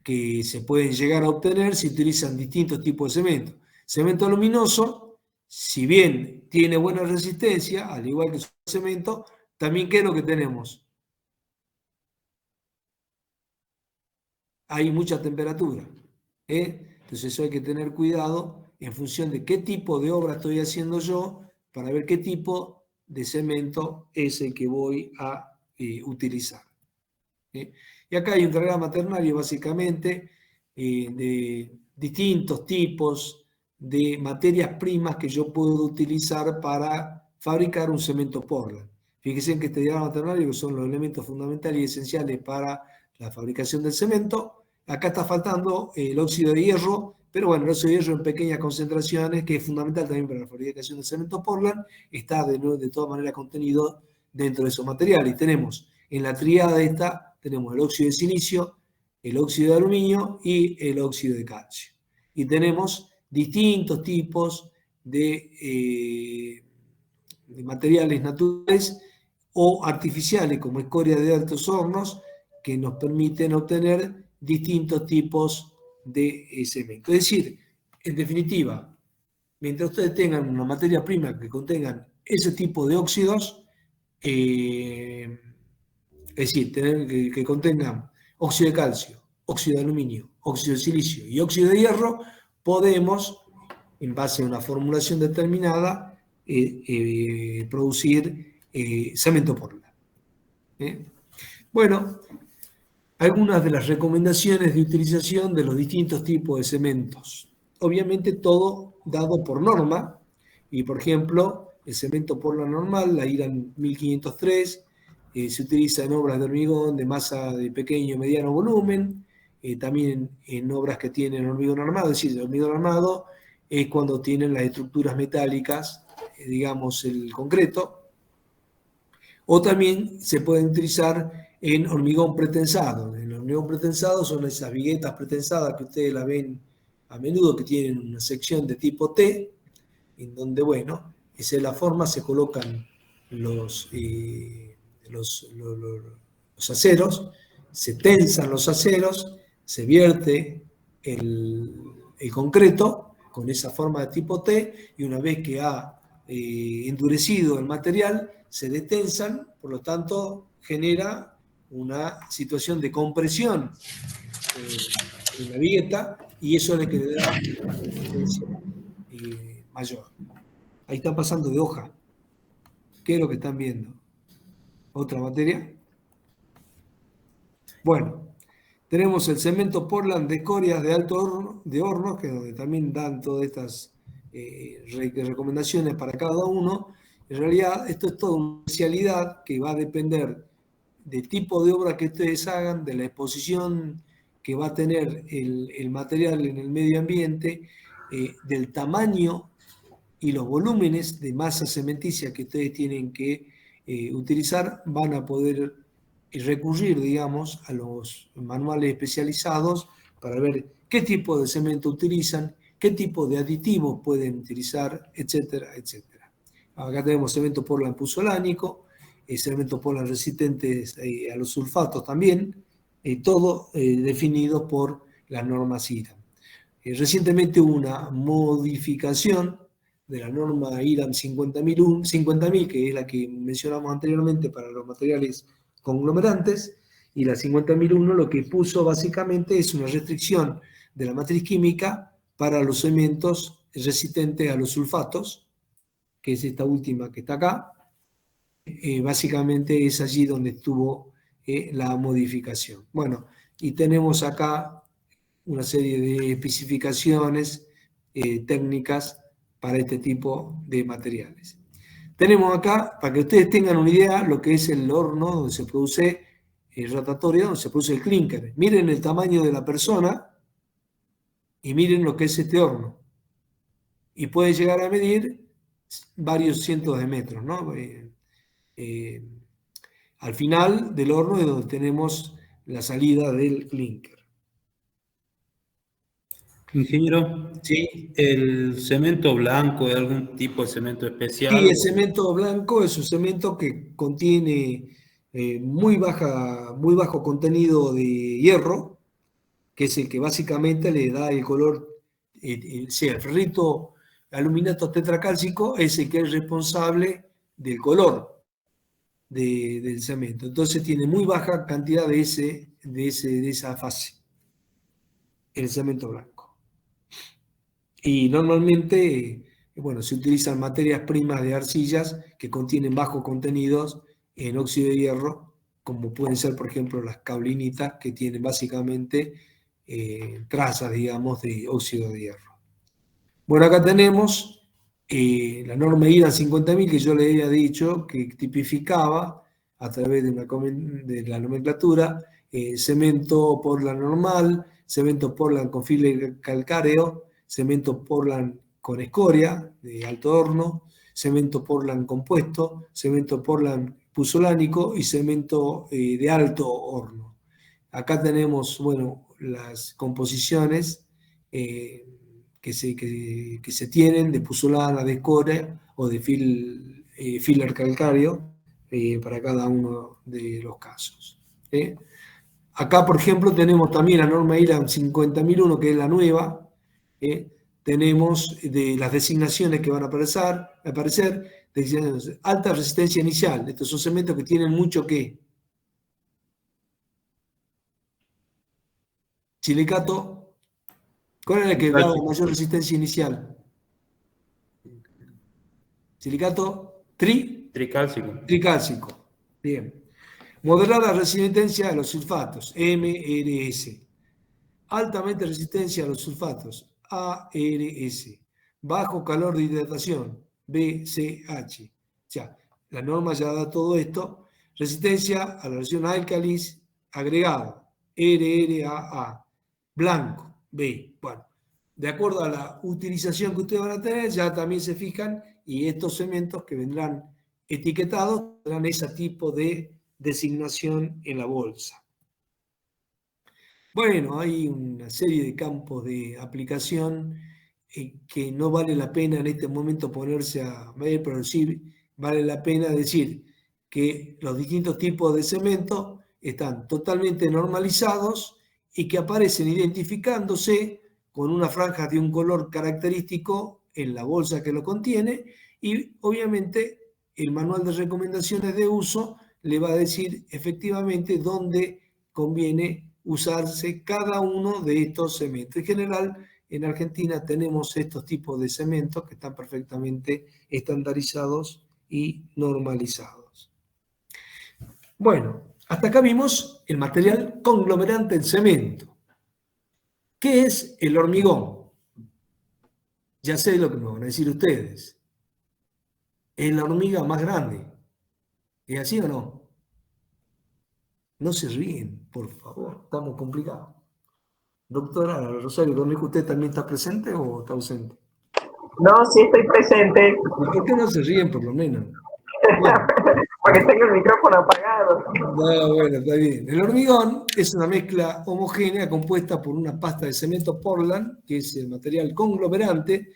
que se pueden llegar a obtener si utilizan distintos tipos de cemento. Cemento aluminoso, si bien tiene buena resistencia, al igual que su cemento, también ¿qué es lo que tenemos? Hay mucha temperatura. Entonces eso hay que tener cuidado en función de qué tipo de obra estoy haciendo yo para ver qué tipo de cemento es el que voy a utilizar. Y acá hay un diagrama ternario básicamente de distintos tipos de materias primas que yo puedo utilizar para fabricar un cemento Portland. Fíjense que este diagrama ternario, que son los elementos fundamentales y esenciales para la fabricación del cemento. Acá está faltando el óxido de hierro, pero bueno, el óxido de hierro en pequeñas concentraciones, que es fundamental también para la fabricación del cemento Portland, está de todas maneras contenido dentro de esos materiales. Tenemos en la tríada esta, tenemos el óxido de silicio, el óxido de aluminio y el óxido de calcio. Y tenemos distintos tipos de materiales naturales o artificiales, como escoria de altos hornos, que nos permiten obtener distintos tipos de cemento. Es decir, en definitiva, mientras ustedes tengan una materia prima que contengan ese tipo de óxidos, es decir, que contengan óxido de calcio, óxido de aluminio, óxido de silicio y óxido de hierro, podemos, en base a una formulación determinada, producir cemento Portland. Bueno, algunas de las recomendaciones de utilización de los distintos tipos de cementos. Obviamente todo dado por norma, y por ejemplo, el cemento Portland normal, la IRAN 1503, se utiliza en obras de hormigón de masa de pequeño y mediano volumen, también en obras que tienen hormigón armado, es decir, el hormigón armado es cuando tienen las estructuras metálicas, digamos el concreto, o también se pueden utilizar en hormigón pretensado. En el hormigón pretensado son esas viguetas pretensadas que ustedes la ven a menudo, que tienen una sección de tipo T, en donde, bueno, esa es la forma, se colocan los aceros, se tensan los aceros, se vierte el concreto, con esa forma de tipo T, y una vez que ha endurecido el material, se detensan, por lo tanto genera una situación de compresión en la vieta, y eso es lo que le da una resistencia mayor. Ahí está pasando de hoja. ¿Qué es lo que están viendo? ¿Otra materia? Bueno, tenemos el cemento Portland de escorias de alto horno, de hornos, que es donde también dan todas estas recomendaciones para cada uno. En realidad, esto es toda una especialidad que va a depender del tipo de obra que ustedes hagan, de la exposición que va a tener el material en el medio ambiente, del tamaño y los volúmenes de masa cementicia que ustedes tienen que utilizar. Van a poder recurrir, digamos, a los manuales especializados para ver qué tipo de cemento utilizan, qué tipo de aditivos pueden utilizar, etcétera, etcétera. Acá tenemos cemento Portland puzolánico, cemento Portland resistentes a los sulfatos también, todo definido por las normas IRAM. Recientemente hubo una modificación de la norma IRAM 50.000, que es la que mencionamos anteriormente para los materiales conglomerantes, y la 50.001 lo que puso básicamente es una restricción de la matriz química para los cementos resistentes a los sulfatos, que es esta última que está acá. Básicamente es allí donde estuvo la modificación. Bueno, y tenemos acá una serie de especificaciones técnicas para este tipo de materiales. Tenemos acá, para que ustedes tengan una idea, lo que es el horno donde se produce rotatorio, donde se produce el clinker. Miren el tamaño de la persona y miren lo que es este horno. Y puede llegar a medir varios cientos de metros, ¿no? Al final del horno es donde tenemos la salida del clinker. Ingeniero, ¿Sí? ¿el cemento blanco es algún tipo de cemento especial? Sí, el cemento blanco es un cemento que contiene muy bajo contenido de hierro, que es el que básicamente le da el color, el ferrito aluminato tetracálcico es el que es responsable del color del cemento. Entonces tiene muy baja cantidad de esa fase, el cemento blanco. Y normalmente, bueno, se utilizan materias primas de arcillas que contienen bajos contenidos en óxido de hierro, como pueden ser, por ejemplo, las caulinitas, que tienen básicamente trazas, digamos, de óxido de hierro. Bueno, acá tenemos la norma IRAM 50.000 que yo le había dicho, que tipificaba a través de la nomenclatura cemento Portland normal, cemento Portland con filler calcáreo, cemento Portland con escoria de alto horno, cemento Portland compuesto, cemento Portland puzolánico y cemento de alto horno. Acá tenemos, bueno, las composiciones que se tienen de puzolana, de escoria o de filler calcáreo para cada uno de los casos. Acá, por ejemplo, tenemos también la norma IRAM 50.001, que es la nueva. Tenemos de las designaciones que van a aparecer alta resistencia inicial. Estos son cementos que tienen mucho ¿qué? Silicato. ¿Cuál es el que da la mayor resistencia inicial? Silicato tricálcico. Bien. Moderada resistencia a los sulfatos, MRS. Altamente resistencia a los sulfatos, ARS. Bajo calor de hidratación, BCH. Ya, la norma ya da todo esto. Resistencia a la reacción álcalis agregada, RRAA. Blanco, B. Bueno, de acuerdo a la utilización que ustedes van a tener, ya también se fijan, y estos cementos que vendrán etiquetados tendrán ese tipo de designación en la bolsa. Bueno, hay una serie de campos de aplicación que no vale la pena en este momento ponerse a ver, pero sí vale la pena decir que los distintos tipos de cemento están totalmente normalizados y que aparecen identificándose con una franja de un color característico en la bolsa que lo contiene y obviamente el manual de recomendaciones de uso le va a decir efectivamente dónde conviene usarse cada uno de estos cementos. En general, en Argentina tenemos estos tipos de cementos que están perfectamente estandarizados y normalizados. Bueno, hasta acá vimos el material conglomerante del cemento. ¿Qué es el hormigón? Ya sé lo que me van a decir ustedes. Es la hormiga más grande. ¿Es así o no? No se ríen, por favor, estamos complicados. Doctora Rosario Cornejo, ¿usted también está presente o está ausente? No, sí estoy presente. ¿Y por qué no se ríen por lo menos? Bueno, Porque tengo el micrófono apagado. no, bueno, está bien. El hormigón es una mezcla homogénea compuesta por una pasta de cemento Portland, que es el material conglomerante,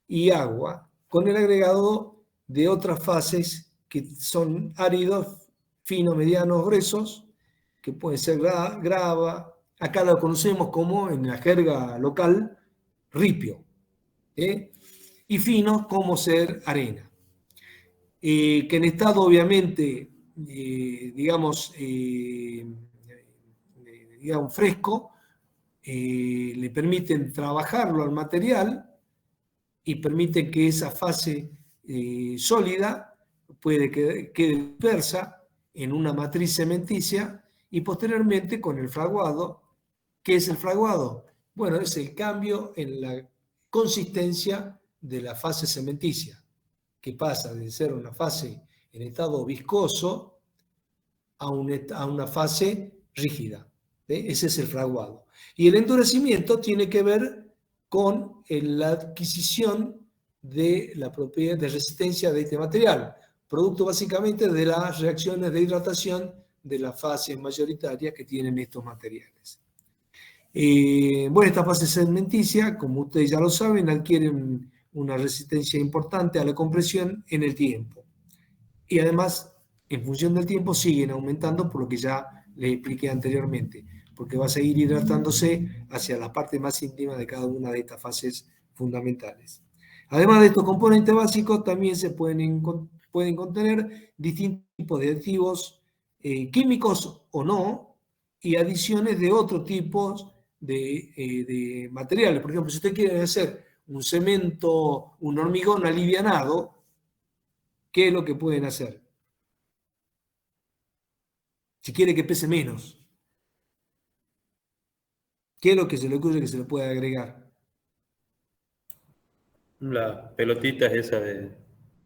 y agua, con el agregado de otras fases que son áridos, finos, medianos, gruesos, que pueden ser grava, acá lo conocemos como, en la jerga local, ripio, y finos como ser arena. Que en estado obviamente, digamos fresco, le permiten trabajarlo al material y permiten que esa fase sólida quede dispersa en una matriz cementicia y posteriormente con el fraguado. ¿Qué es el fraguado? Bueno, es el cambio en la consistencia de la fase cementicia, que pasa de ser una fase en estado viscoso a una fase rígida. Ese es el fraguado. Y el endurecimiento tiene que ver con la adquisición de la propiedad de resistencia de este material, producto básicamente de las reacciones de hidratación de las fases mayoritarias que tienen estos materiales. Bueno, esta fase cementicia, como ustedes ya lo saben, adquieren una resistencia importante a la compresión en el tiempo. Y además, en función del tiempo, siguen aumentando por lo que ya les expliqué anteriormente, porque va a seguir hidratándose hacia la parte más íntima de cada una de estas fases fundamentales. Además de estos componentes básicos, también se pueden contener distintos tipos de aditivos químicos o no, y adiciones de otros tipos de materiales. Por ejemplo, si usted quiere hacer un cemento, un hormigón alivianado, ¿qué es lo que pueden hacer? Si quiere que pese menos, ¿qué es lo que se le ocurre que se le puede agregar? Las pelotitas esas de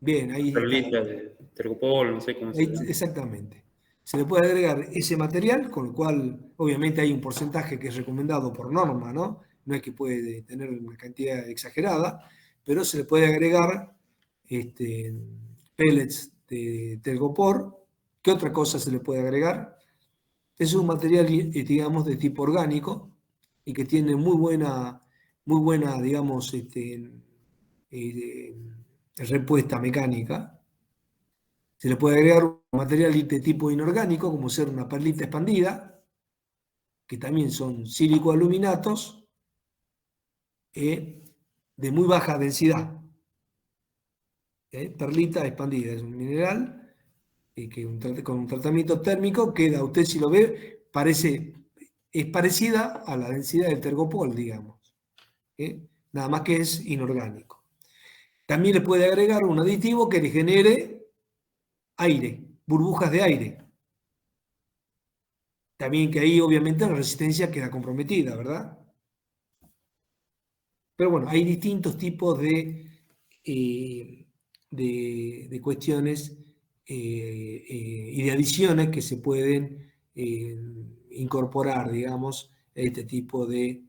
Bien, ahí está. perlitas de tergopol, no sé cómo se llama. Exactamente. Se le puede agregar ese material, con lo cual obviamente hay un porcentaje que es recomendado por norma, ¿no? No es que puede tener una cantidad exagerada, pero se le puede agregar pellets de telgopor. ¿Qué otra cosa se le puede agregar? Es un material, digamos, de tipo orgánico y que tiene muy buena digamos, respuesta mecánica. Se le puede agregar un material de tipo inorgánico, como ser una perlita expandida, que también son sílico-aluminatos de muy baja densidad. Perlita expandida es un mineral que con un tratamiento térmico queda, usted si lo ve, es parecida a la densidad del tergopol, digamos. Nada más que es inorgánico. También le puede agregar un aditivo que le genere aire, burbujas de aire. También que ahí obviamente la resistencia queda comprometida, ¿verdad? Pero bueno, hay distintos tipos de cuestiones y de adiciones que se pueden incorporar, digamos, a este tipo de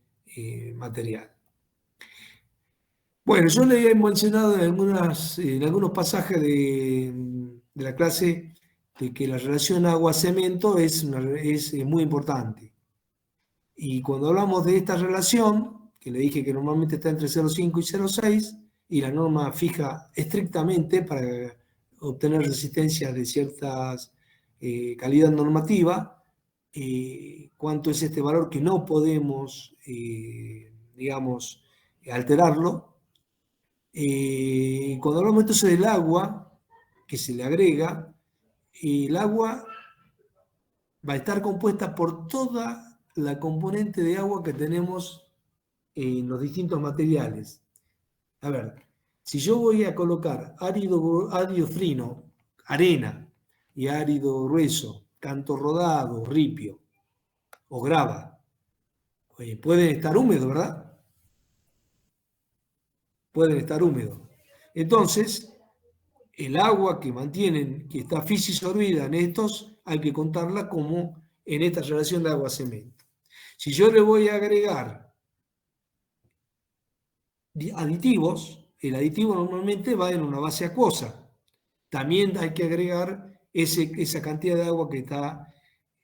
material. Bueno, yo le he mencionado en algunos pasajes de la clase de que la relación agua-cemento es muy importante. Y cuando hablamos de esta relación, que le dije que normalmente está entre 0,5 y 0,6, y la norma fija estrictamente para obtener resistencia de cierta calidad normativa, cuánto es este valor que no podemos digamos, alterarlo. Cuando hablamos entonces del agua que se le agrega, el agua va a estar compuesta por toda la componente de agua que tenemos en los distintos materiales. A ver, si yo voy a colocar árido fino, arena, y árido grueso, canto rodado, ripio o grava, pueden estar húmedos, ¿verdad? Pueden estar húmedos. Entonces, el agua que mantienen, que está fisisorbida en estos, hay que contarla como en esta relación de agua-cemento. Si yo le voy a agregar aditivos, el aditivo normalmente va en una base acuosa. También hay que agregar esa cantidad de agua que está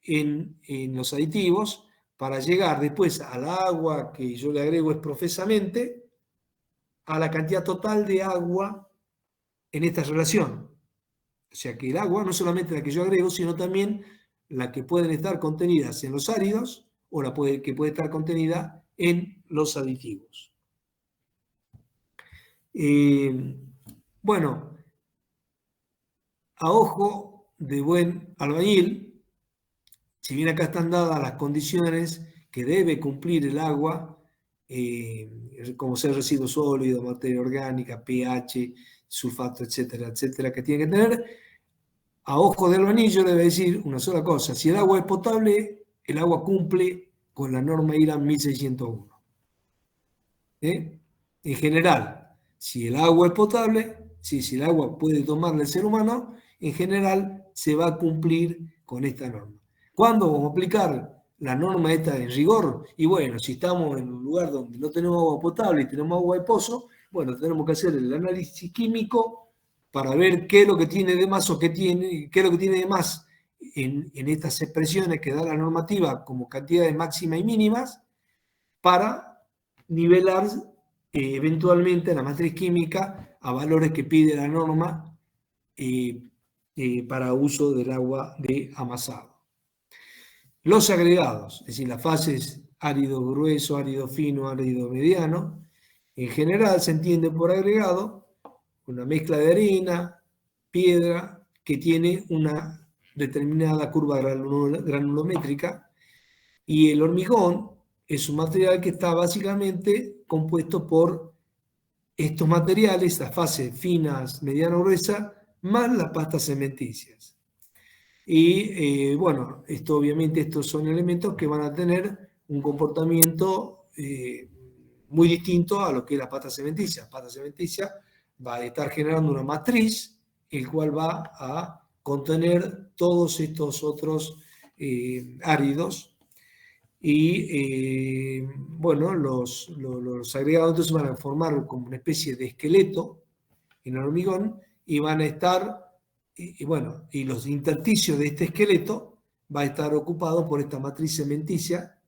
en los aditivos para llegar después al agua que yo le agrego profesamente a la cantidad total de agua en esta relación. O sea que el agua no solamente la que yo agrego, sino también la que pueden estar contenidas en los áridos o que puede estar contenida en los aditivos. Bueno, a ojo de buen albañil, si bien acá están dadas las condiciones que debe cumplir el agua, como ser residuo sólido, materia orgánica, pH, sulfato, etcétera, etcétera, que tiene que tener, a ojo de albañil yo le voy a decir una sola cosa: si el agua es potable, el agua cumple con la norma IRAN 1601. En general, si el agua es potable, si el agua puede tomarla el ser humano, en general se va a cumplir con esta norma. ¿Cuándo vamos a aplicar la norma esta en rigor? Y bueno, si estamos en un lugar donde no tenemos agua potable y tenemos agua de pozo, bueno, tenemos que hacer el análisis químico para ver qué es lo que tiene de más o qué es lo que tiene de más en estas expresiones que da la normativa como cantidades máximas y mínimas, para nivelar eventualmente la matriz química a valores que pide la norma para uso del agua de amasado. Los agregados, es decir, las fases árido grueso, árido fino, árido mediano, en general se entiende por agregado una mezcla de arena, piedra, que tiene una determinada curva granulométrica, y el hormigón es un material que está básicamente compuesto por estos materiales, las fases finas, mediano, gruesa, más las pastas cementicias. Y bueno, obviamente estos son elementos que van a tener un comportamiento muy distinto a lo que es la pasta cementicia. La pasta cementicia va a estar generando una matriz, el cual va a contener todos estos otros áridos. Y bueno, los agregados entonces van a formar como una especie de esqueleto en el hormigón y van a estar, y los intersticios de este esqueleto va a estar ocupado por esta matriz cementicia.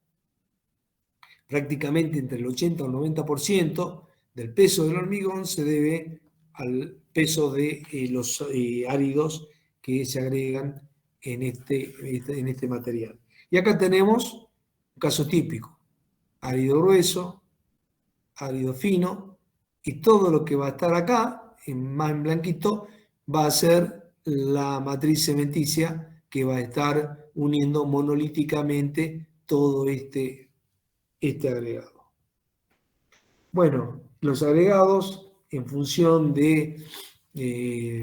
Prácticamente entre el 80 al 90% del peso del hormigón se debe al peso de los áridos que se agregan en este material. Y acá tenemos un caso típico: árido grueso, árido fino, y todo lo que va a estar acá, más en blanquito, va a ser la matriz cementicia que va a estar uniendo monolíticamente todo este agregado. Bueno, los agregados en función de,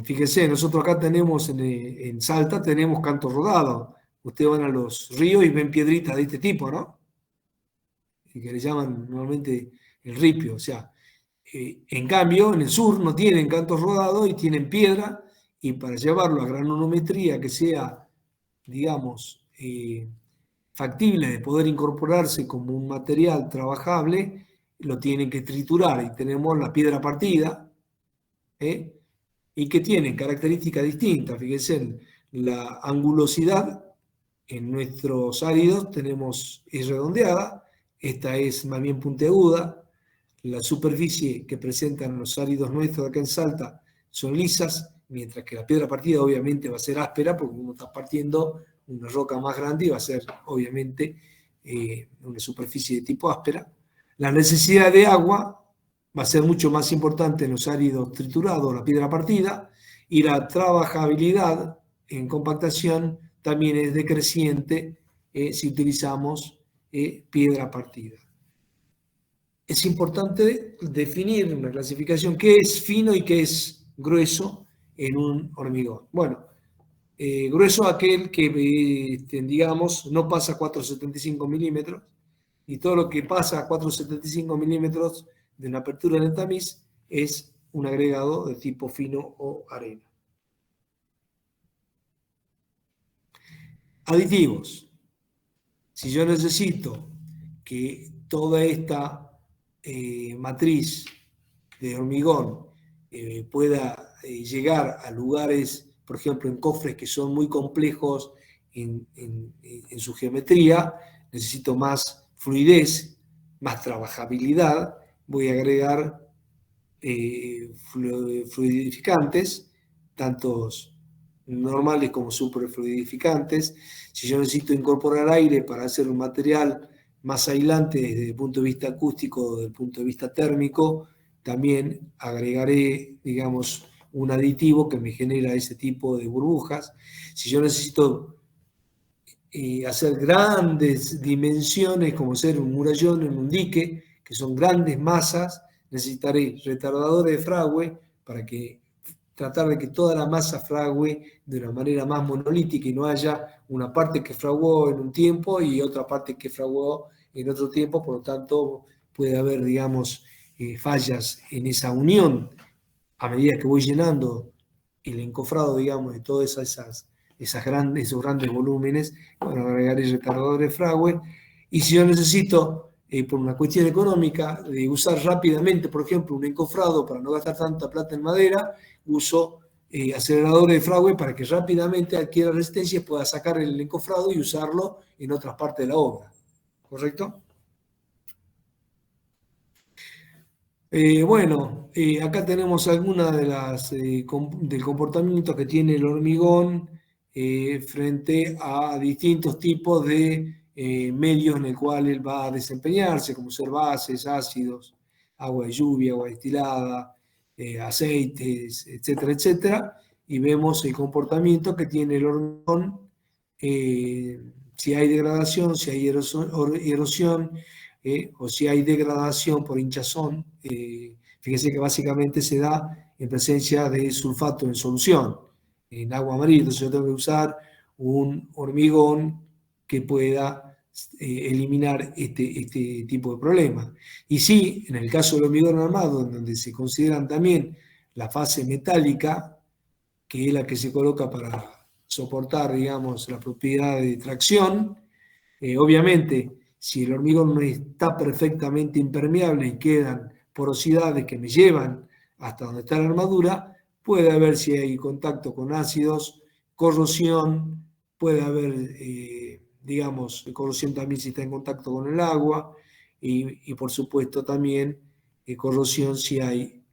fíjense, nosotros acá tenemos en Salta, tenemos canto rodado. Ustedes van a los ríos y ven piedritas de este tipo, ¿no? Que le llaman normalmente el ripio. O sea, en cambio, en el sur no tienen cantos rodados y tienen piedra, y para llevarlo a granulometría que sea, digamos, factible de poder incorporarse como un material trabajable, lo tienen que triturar, y tenemos la piedra partida, y que tienen características distintas. Fíjense, la angulosidad en nuestros áridos es redondeada, esta es más bien puntiaguda. La superficie que presentan los áridos nuestros acá en Salta son lisas, mientras que la piedra partida obviamente va a ser áspera, porque uno está partiendo una roca más grande y va a ser obviamente una superficie de tipo áspera. La necesidad de agua va a ser mucho más importante en los áridos triturados, la piedra partida, y la trabajabilidad en compactación también es decreciente si utilizamos piedra partida. Es importante definir una clasificación qué es fino y qué es grueso en un hormigón. Bueno, grueso aquel que, digamos, no pasa a 4,75 milímetros, y todo lo que pasa a 4,75 milímetros de una apertura en el tamiz es un agregado de tipo fino o arena. Aditivos. Si yo necesito que toda esta matriz de hormigón pueda llegar a lugares, por ejemplo, en cofres que son muy complejos en su geometría, necesito más fluidez, más trabajabilidad, voy a agregar fluidificantes, tantos normales como superfluidificantes. Si yo necesito incorporar aire para hacer un material más aislante desde el punto de vista acústico, desde el punto de vista térmico, también agregaré, digamos, un aditivo que me genera ese tipo de burbujas. Si yo necesito hacer grandes dimensiones, como ser un murallón en un dique, que son grandes masas, necesitaré retardadores de fragüe para tratar de que toda la masa frague de una manera más monolítica y no haya una parte que fraguó en un tiempo y otra parte que fraguó en otro tiempo. Por lo tanto, puede haber, digamos, fallas en esa unión a medida que voy llenando el encofrado, digamos, de todas esos grandes volúmenes. Bueno, agregaré retardadores de fragüe. Y si yo necesito, por una cuestión económica, de usar rápidamente, por ejemplo, un encofrado para no gastar tanta plata en madera, uso aceleradores de fragüe para que rápidamente adquiera resistencia y pueda sacar el encofrado y usarlo en otras partes de la obra. ¿Correcto? Bueno, acá tenemos algunas del comportamiento que tiene el hormigón frente a distintos tipos de medios en el cual él va a desempeñarse, como ser bases, ácidos, agua de lluvia, agua destilada, aceites, etcétera, etcétera, y vemos el comportamiento que tiene el hormigón, si hay degradación, si hay erosión, o si hay degradación por hinchazón. Fíjense que básicamente se da en presencia de sulfato en solución, en agua amarilla. Entonces yo tengo que usar un hormigón que pueda eliminar este tipo de problemas. Y sí, en el caso del hormigón armado, donde se consideran también la fase metálica, que es la que se coloca para soportar, digamos, la propiedad de tracción, obviamente, si el hormigón no está perfectamente impermeable y quedan porosidades que me llevan hasta donde está la armadura, puede haber, si hay contacto con ácidos, corrosión, puede haber, digamos, corrosión también si está en contacto con el agua, y por supuesto también corrosión si hay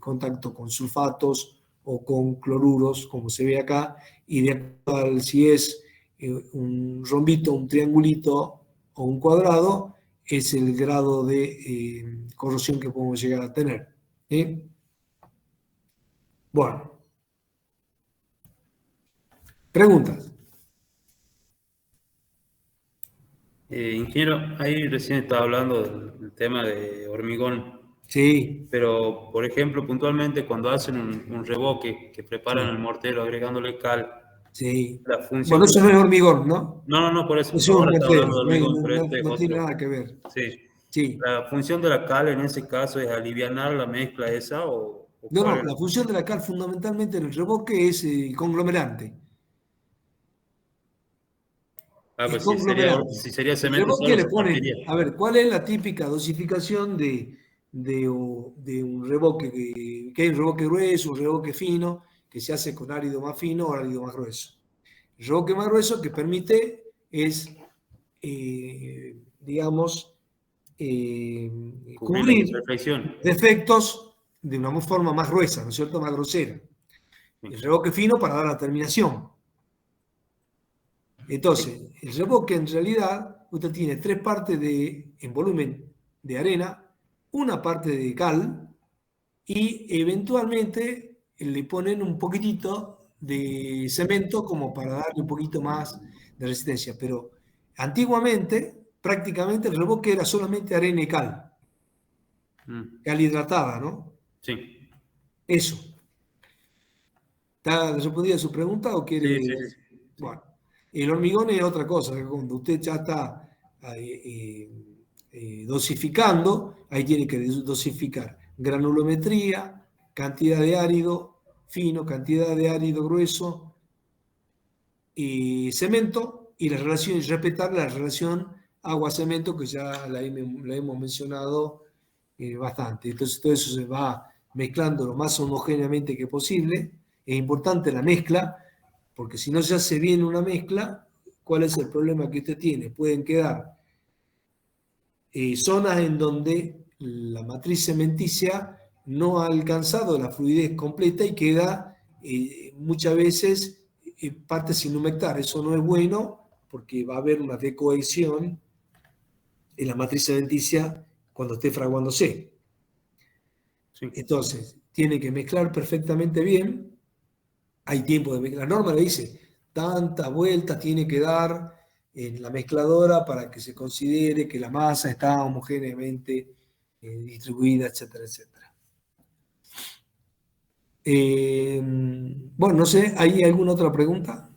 contacto con sulfatos o con cloruros, como se ve acá, y de acuerdo si es un rombito, un triangulito o un cuadrado, es el grado de corrosión que podemos llegar a tener. Bueno. ¿Preguntas? Ingeniero, ahí recién estaba hablando del tema de hormigón. Sí. Pero, por ejemplo, puntualmente cuando hacen un revoque, que preparan el mortero agregándole cal, sí. la función... Bueno, eso no es hormigón, ¿no? No, por eso. Eso es un Ahora está mortero, hablando de hormigón, pero este es no tiene otro. nada que ver. Sí. Sí. ¿La función de la cal en ese caso es alivianar la mezcla esa o No, la función de la cal fundamentalmente en el revoque es el conglomerante. Pues si sería cemento El solo, le se pone, partiría. a ver, ¿cuál es la típica dosificación de un revoque? Que hay un revoque grueso, un revoque fino, que se hace con árido más fino o árido más grueso. El revoque más grueso que permite es, digamos, cubrir defectos de una forma más gruesa, ¿no es cierto?, más grosera. El revoque fino para dar la terminación. Entonces, el revoque en realidad, usted tiene tres partes en volumen de arena, una parte de cal y eventualmente le ponen un poquitito de cemento como para darle un poquito más de resistencia. Pero antiguamente, prácticamente el revoque era solamente arena y cal, cal hidratada, ¿no? Sí. Eso. ¿Está respondida su pregunta o quiere...? Sí, sí, sí. Bueno, el hormigón es otra cosa, que cuando usted ya está dosificando, ahí tiene que dosificar granulometría, cantidad de árido fino, cantidad de árido grueso y cemento, y la relación, y respetar la relación agua-cemento, que ya la hemos mencionado bastante. Entonces todo eso se va mezclando lo más homogéneamente que posible. Es importante la mezcla, porque si no se hace bien una mezcla, ¿cuál es el problema que usted tiene? Pueden quedar zonas en donde la matriz cementicia no ha alcanzado la fluidez completa y queda muchas veces parte sin humectar. Eso no es bueno porque va a haber una decohesión en la matriz cementicia cuando esté fraguándose. Sí. Entonces, tiene que mezclar perfectamente bien. Hay tiempo de mezclar. La norma le dice, tantas vueltas tiene que dar en la mezcladora para que se considere que la masa está homogéneamente distribuida, etcétera, etcétera. Bueno, no sé, ¿hay alguna otra pregunta?